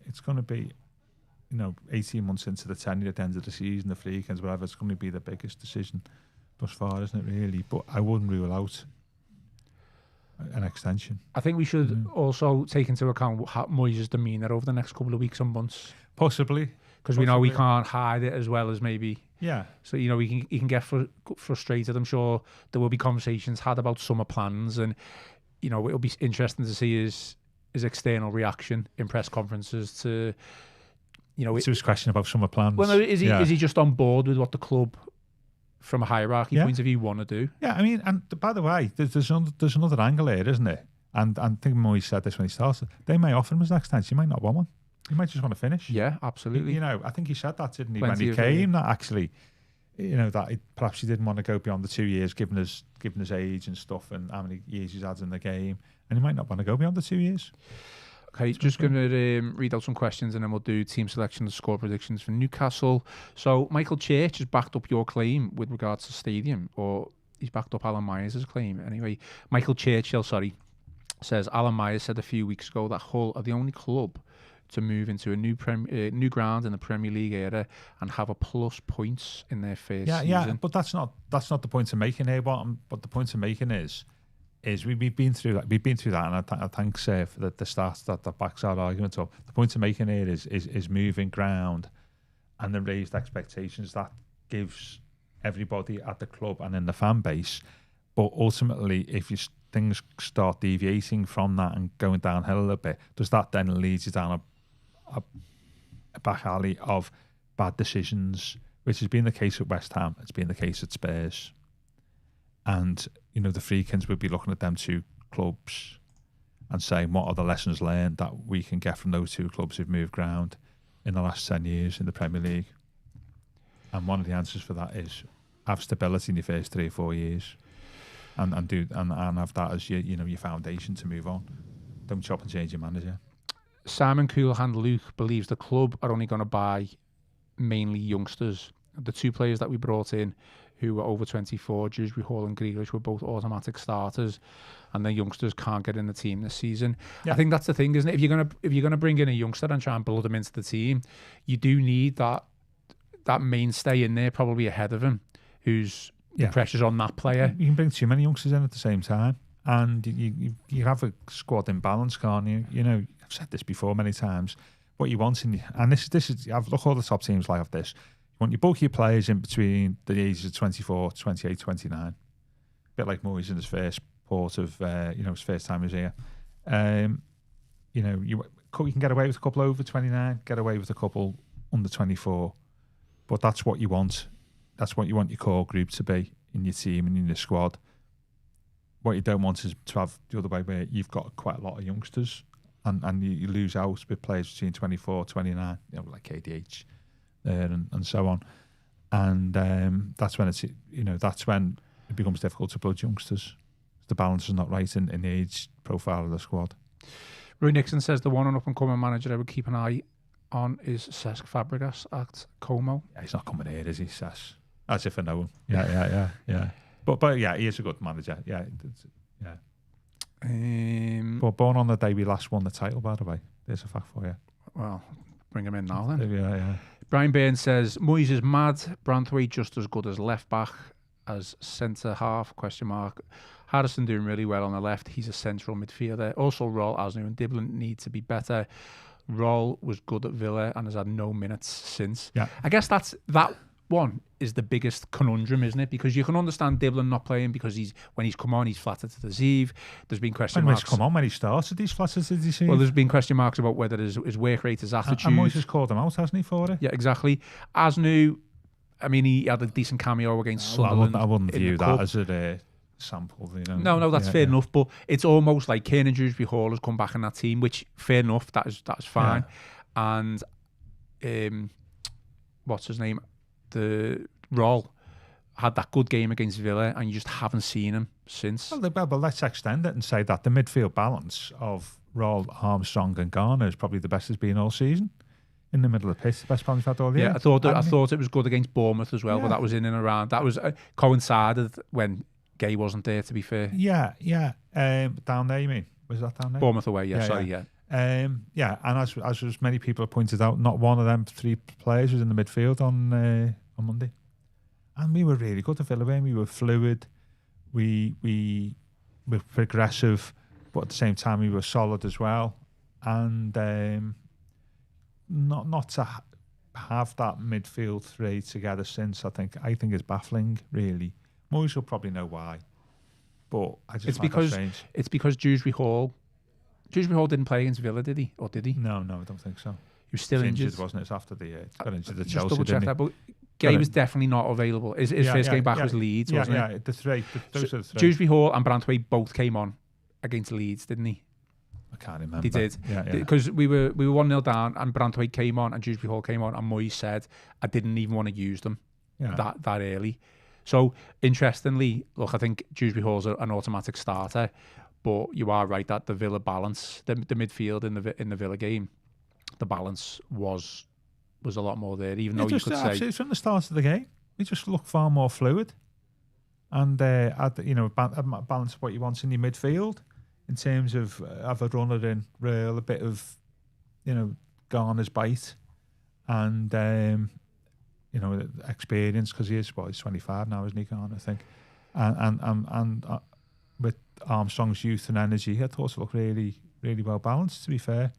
it's going to be, 18 months into the tenure at the end of the season, the Friedkins, whatever, it's going to be the biggest decision thus far, isn't it, really? But I wouldn't rule out an extension. I think we should also take into account Moyes' demeanour over the next couple of weeks and months. Possibly. Because we know we can't hide it as well as maybe. Yeah. So, he can get frustrated. I'm sure there will be conversations had about summer plans, and, it'll be interesting to see his external reaction in press conferences to, to his question about summer plans. Well, is he just on board with what the club, from a hierarchy point of view, want to do? Yeah, I mean, and by the way, there's another angle here, isn't it? And I think Moyes said this when he started. They may offer him his next chance. He might not want one. He might just want to finish. Yeah, absolutely. I think he said that, didn't he, when he came? That actually, that perhaps he didn't want to go beyond the 2 years, given his age and stuff, and how many years he's had in the game, and he might not want to go beyond the 2 years. Okay, just going to read out some questions, and then we'll do team selection and score predictions for Newcastle. So Michael Church has backed up your claim with regards to stadium, or he's backed up Alan Myers' claim. Anyway, Michael Churchill, says Alan Myers said a few weeks ago that Hull are the only club to move into a new ground in the Premier League era and have a plus points in their first season. Yeah, but that's not the point I'm making here. But the point I'm making is we've been through that. We've been through that, and I thanks for the stats that backs our argument up. The point I'm making here is moving ground and the raised expectations that gives everybody at the club and in the fan base. But ultimately, if things start deviating from that and going downhill a little bit, does that then lead you down a back alley of bad decisions, which has been the case at West Ham, it's been the case at Spurs. And, the Friedkins would be looking at them two clubs and saying, what are the lessons learned that we can get from those two clubs who've moved ground? in the last 10 years in the Premier League. And one of the answers for that is have stability in your first 3 or 4 years, and have that as your foundation to move on. Don't chop and change your manager. Simon Coolhand Luke believes the club are only going to buy mainly youngsters. The 2 players that we brought in who were over 24, Dewsbury Hall and Grealish, were both automatic starters, and the youngsters can't get in the team this season. Yeah. I think that's the thing, isn't it? If you're gonna bring in a youngster and try and build him into the team, you do need that mainstay in there, probably ahead of him, who's the pressure's on that player. You can bring too many youngsters in at the same time, and you have a squad imbalance, can't you? You know, I've said this before many times. What you want and this is I've looked at all the top teams like this. You want your bulky players in between the ages of 24, 28, 29. A bit like Moyes in his first port of, his first time he was here. You can get away with a couple over 29, get away with a couple under 24. But that's what you want. That's what you want your core group to be in your team and in your squad. What you don't want is to have the other way where you've got quite a lot of youngsters and you lose out with players between 24, 29, like KDH. And so on, and that's when it becomes difficult to build youngsters. The balance is not right in the age profile of the squad. Roy Nixon says the one up and coming manager I would keep an eye on is Cesc Fabregas at Como. Yeah, he's not coming here, is he, Cesc? As if I know him. Yeah. But yeah, he is a good manager. Yeah. But born on the day we last won the title, by the way. There's a fact for you. Well, bring him in now then. Yeah. Brian Burns says Moyes is mad. Branthwaite just as good as left back as centre half ? Harrison doing really well on the left. He's a central midfielder. Also, Roll, Asnu and Diblin need to be better. Roll was good at Villa and has had no minutes since. Yeah. I guess that one is the biggest conundrum, isn't it? Because you can understand Diblin not playing because when he's come on, he's flattered to deceive. There's been question marks. When he started, he's flattered to deceive. Well, there's been question marks about whether his work rate, his attitude. And Moyes has called him out, hasn't he, for it? Yeah, exactly. Asnu, I mean, he had a decent cameo against Sunderland. I wouldn't view that as a sample. No, that's fair enough. But it's almost like Kiernan Dewsbury Hall has come back in that team, which fair enough. That's fine. Yeah. And what's his name? The Roll had that good game against Villa, and you just haven't seen him since. Well, let's extend it and say that the midfield balance of Roll, Armstrong, and Garner is probably the best it's been all season. In the middle of the pitch, the best balance we've had all year. Yeah, I thought it was good against Bournemouth as well, but that was in and around. That was coincided when Gay wasn't there, to be fair. Yeah. Down there, you mean? Was that down there? Bournemouth away, yeah. And as many people have pointed out, not one of them 3 players was in the midfield on Monday, and we were really good at Villa. We were fluid, we were progressive, but at the same time we were solid as well. And not to have that midfield 3 together since I think is baffling. Really, Moyes will probably know why, but I just it's because Dewsbury Hall didn't play against Villa, did he? Or did he? No, I don't think so. He was still injured, wasn't it? It's after the got injured at Chelsea. Just double check that, but Gay was definitely not available. His first game back was Leeds, wasn't it? Yeah, the 3. Those are the 3. Dewsbury Hall and Branthwaite both came on against Leeds, didn't he? I can't remember. He did. Because we were 1-0 down, and Branthwaite came on, and Dewsbury Hall came on, and Moyes said, I didn't even want to use them that early. So, interestingly, look, I think Dewsbury Hall's an automatic starter, but you are right that the Villa balance, the midfield in the Villa game, the balance was a lot more there, even though you could say... From the start of the game, we just looked far more fluid, and balance what you want in your midfield in terms of have a runner in real, a bit of Garner's bite, and experience, because he's 25 now, isn't he, Garner, I think, and with Armstrong's youth and energy, I thought it looked really, really well balanced, to be fair.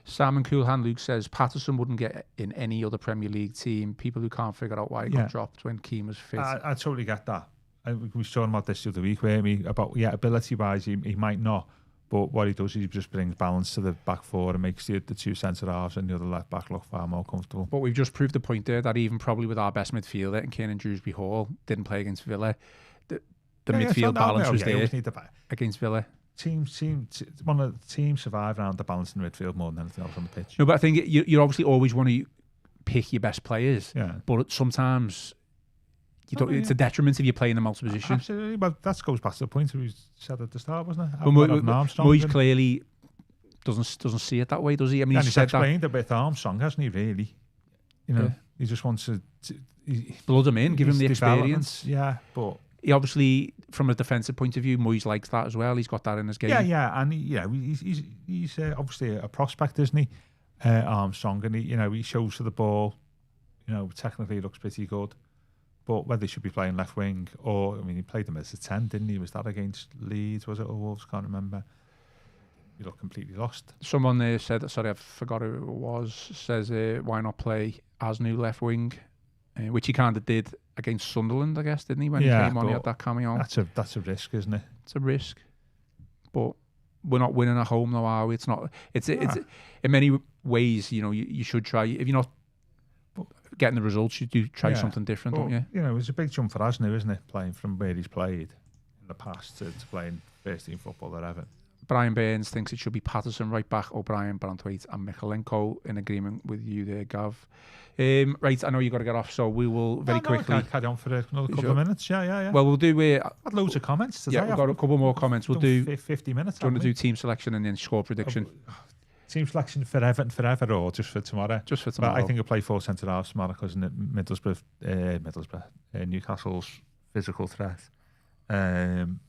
Simon Coolhand Luke says Patterson wouldn't get in any other Premier League team. People who can't figure out why he got dropped when Keane was fit. I totally get that. We were talking about this the other week, ability-wise, he might not, but what he does is he just brings balance to the back 4 and makes the 2 centre-halves and the other left-back look far more comfortable. But we've just proved the point there that even probably with our best midfielder and Kiernan Dewsbury Hall didn't play against Villa, the midfield balance was there against Villa. one of the teams survive around the balance in the midfield more than anything else on the pitch. No, but I think you obviously always want to pick your best players. Yeah. But sometimes it's a detriment if you're playing them out of position. Absolutely. Well, that goes back to the point we said at the start, wasn't it? But Moyes clearly doesn't see it that way, does he? I mean, he's explained a bit Armstrong, hasn't he? Really, he just wants to blood him in, give him the experience. Yeah, but he obviously, from a defensive point of view, Moyes likes that as well. He's got that in his game. Yeah, and he's obviously a prospect, isn't he? Armstrong, and he shows for the ball. Technically he looks pretty good, but whether he should be playing left wing or he played him as a 10, didn't he? Was that against Leeds? Was it or Wolves? Can't remember. You look completely lost. Someone there said, sorry, I forgot who it was. Says why not play Asnu left wing, which he kind of did against Sunderland, I guess, didn't he? When he came on, he had that cameo. That's a risk, isn't it? It's a risk, but we're not winning at home, though, are we? It's not. It's in many ways, you should try. If you're not getting the results, you do try something different, don't you? It's a big jump for Asnu, isn't it? Playing from where he's played in the past to playing first team football at Everton. Brian Burns thinks it should be Patterson right back, O'Brien, Branthwaite and Michalenko. In agreement with you there, Gav. Right, I know you've got to get off, so we will very quickly... I carry on for another couple of minutes. Yeah. Well, we'll do... had loads of comments today. Yeah, we've got a couple more comments. We'll do... 50 minutes. Do you want to do team selection and then score prediction? Team selection for Everton forever or just for tomorrow? Just for tomorrow. But I think I'll play 4 centre-halves tomorrow because Newcastle's physical threat.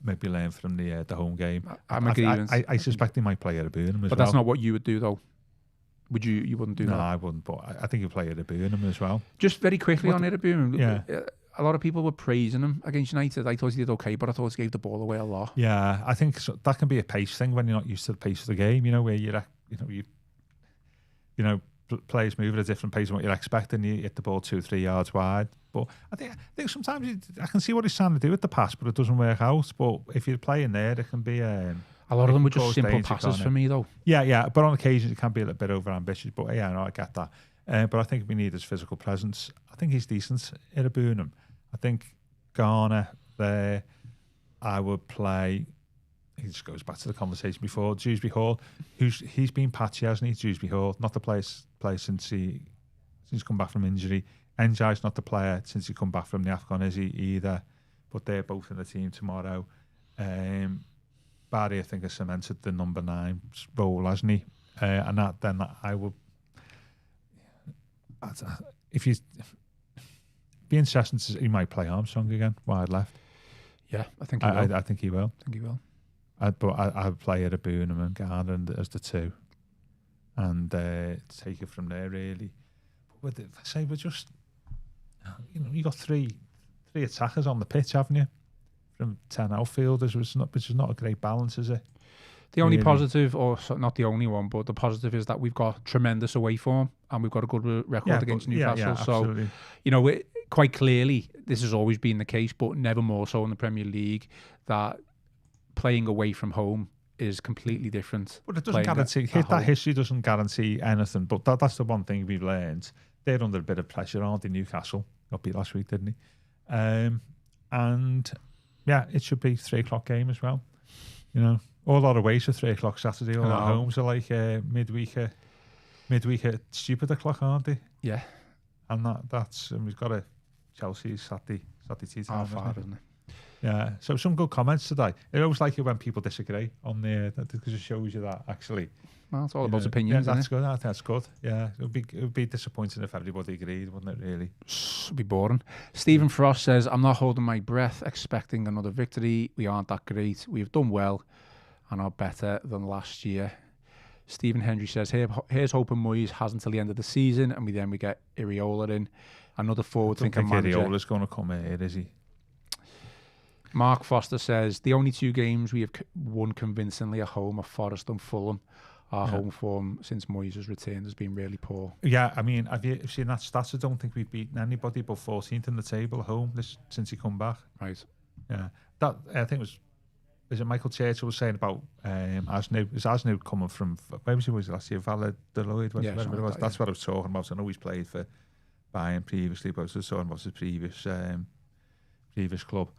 Maybe learn from the home game. I suspect he might play at a Burnham as well. But that's not what you would do, though. Would you? You wouldn't do that? No, I wouldn't. But I think he'll play at a Burnham as well. Just very quickly on Burnham. Yeah. A lot of people were praising him against United. I thought he did okay, but I thought he gave the ball away a lot. Yeah, I think that can be a pace thing when you're not used to the pace of the game. Where players move at a different pace than what you're expecting. You hit the ball 2-3 yards wide. But I think sometimes I can see what he's trying to do with the pass, but it doesn't work out. But if you're playing there, it can be a lot of them were just simple passes for me, though. Yeah. But on occasion, it can be a little bit over ambitious. But I get that. But I think we need his physical presence. I think he's decent at a Burnham. I think Garner there, I would play. He just goes back to the conversation before. Dewsbury Hall, he's been patchy, hasn't he? Dewsbury Hall, not the player since he's come back from injury. Njai's not the player since he come back from the AFCON, is he either? But they're both in the team tomorrow. Barry, I think, has cemented the number 9 role, hasn't he? And then I would, if he's be interesting to see, he might play Armstrong again, wide left. Yeah, I think he will. I think he will. I think he will. But I would play at a Burnham and Garner as the 2, and take it from there really. But we're just, you got three attackers on the pitch, haven't you? From 10 outfielders, which is not a great balance, is it? The only positive, or not the only one, but the positive is that we've got tremendous away form and we've got a good record against Newcastle. Absolutely. So, quite clearly, this has always been the case, but never more so in the Premier League, that playing away from home is completely different. But it doesn't guarantee, that history doesn't guarantee anything, but that's the one thing we've learned. They're under a bit of pressure, aren't they, Newcastle? Got beat last week, didn't he? And yeah, it should be 3 o'clock game as well. All our aways are 3 o'clock Saturday, all our homes are like midweek at stupid o'clock, aren't they? Yeah. And we've got a Chelsea Saturday tea time, isn't it? Yeah, so some good comments today. I always like it when people disagree on there because it shows you that actually. Well, it's all about opinions. Yeah, that's good. That's good. Yeah, it would be disappointing if everybody agreed, wouldn't it? Really, it'd be boring. Stephen Frost says, "I'm not holding my breath, expecting another victory. We aren't that great. We've done well, and are better than last year." Stephen Hendry says, "Here's hoping Moyes has until the end of the season, and we get Iriola in, another forward-thinking manager." Iriola's going to come here, is he? Mark Foster says, "The only 2 games we have won convincingly at home are Forest and Fulham. Our home form since Moyes has returned has been really poor." Yeah, I mean, have you seen that stats? I don't think we've beaten anybody but 14th in the table at home since he come back. Right. Yeah. That, I think is it Michael Churchill was saying about Asnu? Is Asnu coming from, where was he last year? Valladolid? Yeah, that's what I was talking about. I know he's played for Bayern previously, but I was talking about his previous club.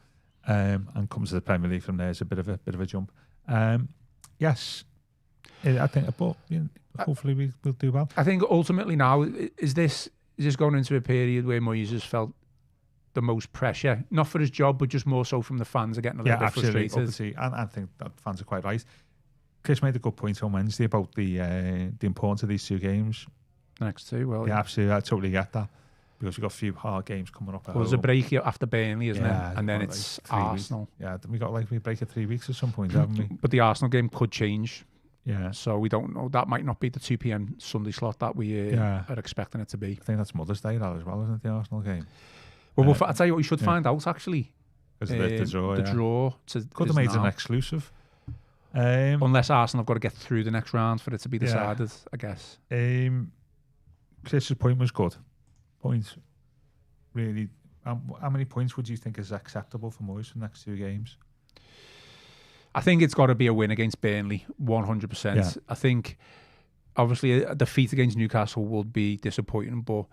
And comes to the Premier League from there. It's a bit of a jump. yes, I think, but hopefully we'll do well. I think ultimately now, is this going into a period where Moyes has felt the most pressure, not for his job, but just more so from the fans are getting a little bit frustrated. Obviously, and I think that fans are quite right. Chris made a good point on Wednesday about the importance of these 2 games. Next 2, well, yeah, absolutely, I totally get that, because we've got a few hard games coming up. There's a break after Burnley, isn't it? And then it's like Arsenal. Yeah, we got a break of 3 weeks at some point, haven't we? But the Arsenal game could change. Yeah. So we don't know. That might not be the 2 p.m. Sunday slot that we are expecting it to be. I think that's Mother's Day that as well, isn't it, the Arsenal game? Well, I'll tell you what, we should find out, actually. Because the draw, The draw. Could have made it an exclusive. Unless Arsenal have got to get through the next round for it to be decided, I guess. Chris's point was good. Points, really. How many points would you think is acceptable for Moyes for the next 2 games? I think it's got to be a win against Burnley, 100%. Yeah. I think, obviously, a defeat against Newcastle would be disappointing, but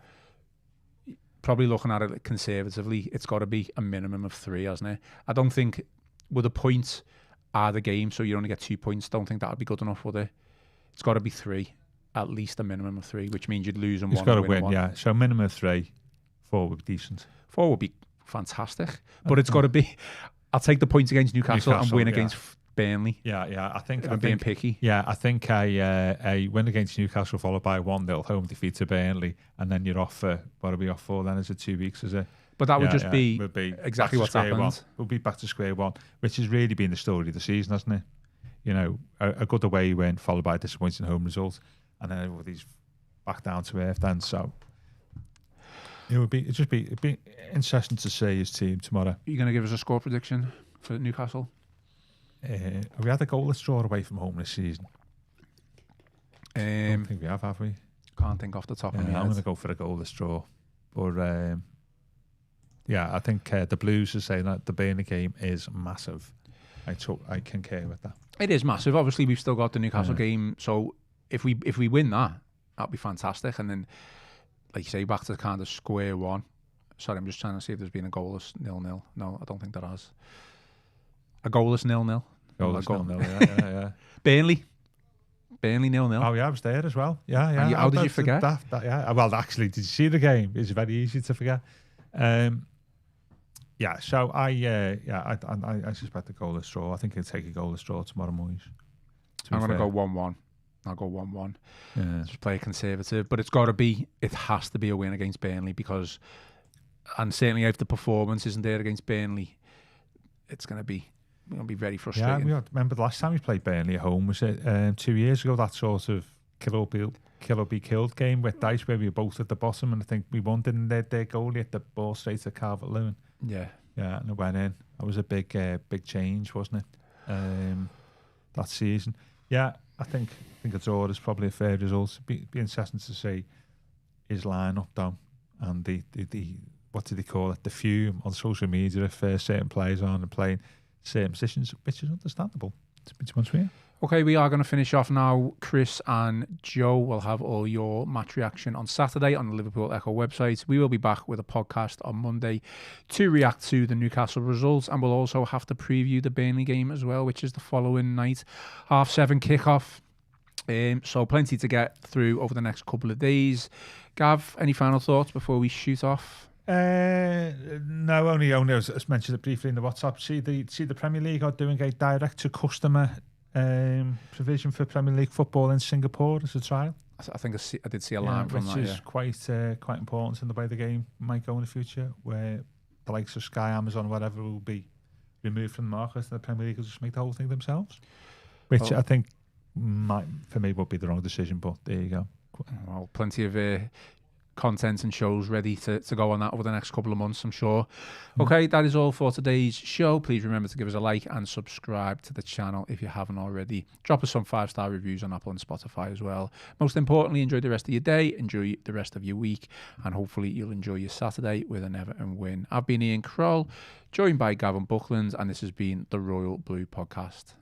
probably looking at it conservatively, it's got to be a minimum of 3, hasn't it? I don't think, with a point are the game, so you only get 2 points, don't think that would be good enough, would it? It's got to be 3, at least a minimum of 3, which means you'd lose and It's one. got to win, yeah. So minimum of 3, 4 would be decent. 4 would be fantastic, but it's got to be. I'll take the points against Newcastle and win against Burnley. Yeah. I think I'm being picky. Yeah, I think a win against Newcastle followed by a 1-0 home defeat to Burnley, and then you're off for what are we off for? Then is it 2 weeks? Is it? But that would just be exactly what's happened. We'll be back to square one, which has really been the story of the season, hasn't it? You know, a good away win followed by a disappointing home result, and then everybody's back down to earth. Then so. It'd be interesting to see his team tomorrow. Are you going to give us a score prediction for Newcastle? Have we had a goalless draw away from home this season? I don't think we have we? Can't think off the top of my head. I'm going to go for a goalless draw. But I think the Blues are saying that the Burnley game is massive. I concur with that. It is massive. Obviously, we've still got the Newcastle game. So if we win that, that'd be fantastic. And then, like you say, back to kind of square one. Sorry, I'm just trying to see if there's been a goalless 0-0. No, I don't think there has. A goalless 0-0. Goalless 0-0, yeah. Burnley 0-0. Oh, yeah, I was there as well. Yeah. And how did you forget? Yeah. Well, actually, did you see the game? It's very easy to forget. So I suspect a goalless draw. I think he'll take a goalless draw tomorrow, Moyes. I'm going to go 1-1. I'll go 1-1. Yeah. Just play conservative. But it has to be a win against Burnley because, and certainly if the performance isn't there against Burnley, it's going to be very frustrating. Yeah, remember the last time we played Burnley at home, was it 2 years ago, that sort of kill or be killed game with dice where we were both at the bottom, and I think we won, didn't their goalie hit the ball straight to Calvert-Lewin. Yeah, and it went in. That was a big change, wasn't it? That season. Yeah, I think a draw is probably a fair result. Be interesting to see his line-up down and the what do they call it? The fume on social media if certain players aren't and playing certain positions, which is understandable. To be honest with you. Okay, we are going to finish off now. Chris and Joe will have all your match reaction on Saturday on the Liverpool Echo website. We will be back with a podcast on Monday to react to the Newcastle results, and we'll also have to preview the Burnley game as well, which is the following night, 7:30 kickoff. So plenty to get through over the next couple of days. Gav, any final thoughts before we shoot off? No, only I mentioned it briefly in the WhatsApp. See the Premier League are doing a direct to customer provision for Premier League football in Singapore as a trial. I think I did see a line from that. Which is quite important in the way the game might go in the future, where the likes of Sky, Amazon, whatever will be removed from the market, and the Premier League will just make the whole thing themselves. Which I think for me would be the wrong decision, but there you go. Well, plenty of content and shows ready to go on that over the next couple of months, I'm sure. Okay, that is all for today's show. Please remember to give us a like and subscribe to the channel if you haven't already. Drop us some 5-star reviews on Apple and Spotify as well. Most importantly, enjoy the rest of your day, enjoy the rest of your week, and hopefully you'll enjoy your Saturday with an Everton win. I've been Ian Croll, joined by Gavin Buckland, and this has been the Royal Blue Podcast.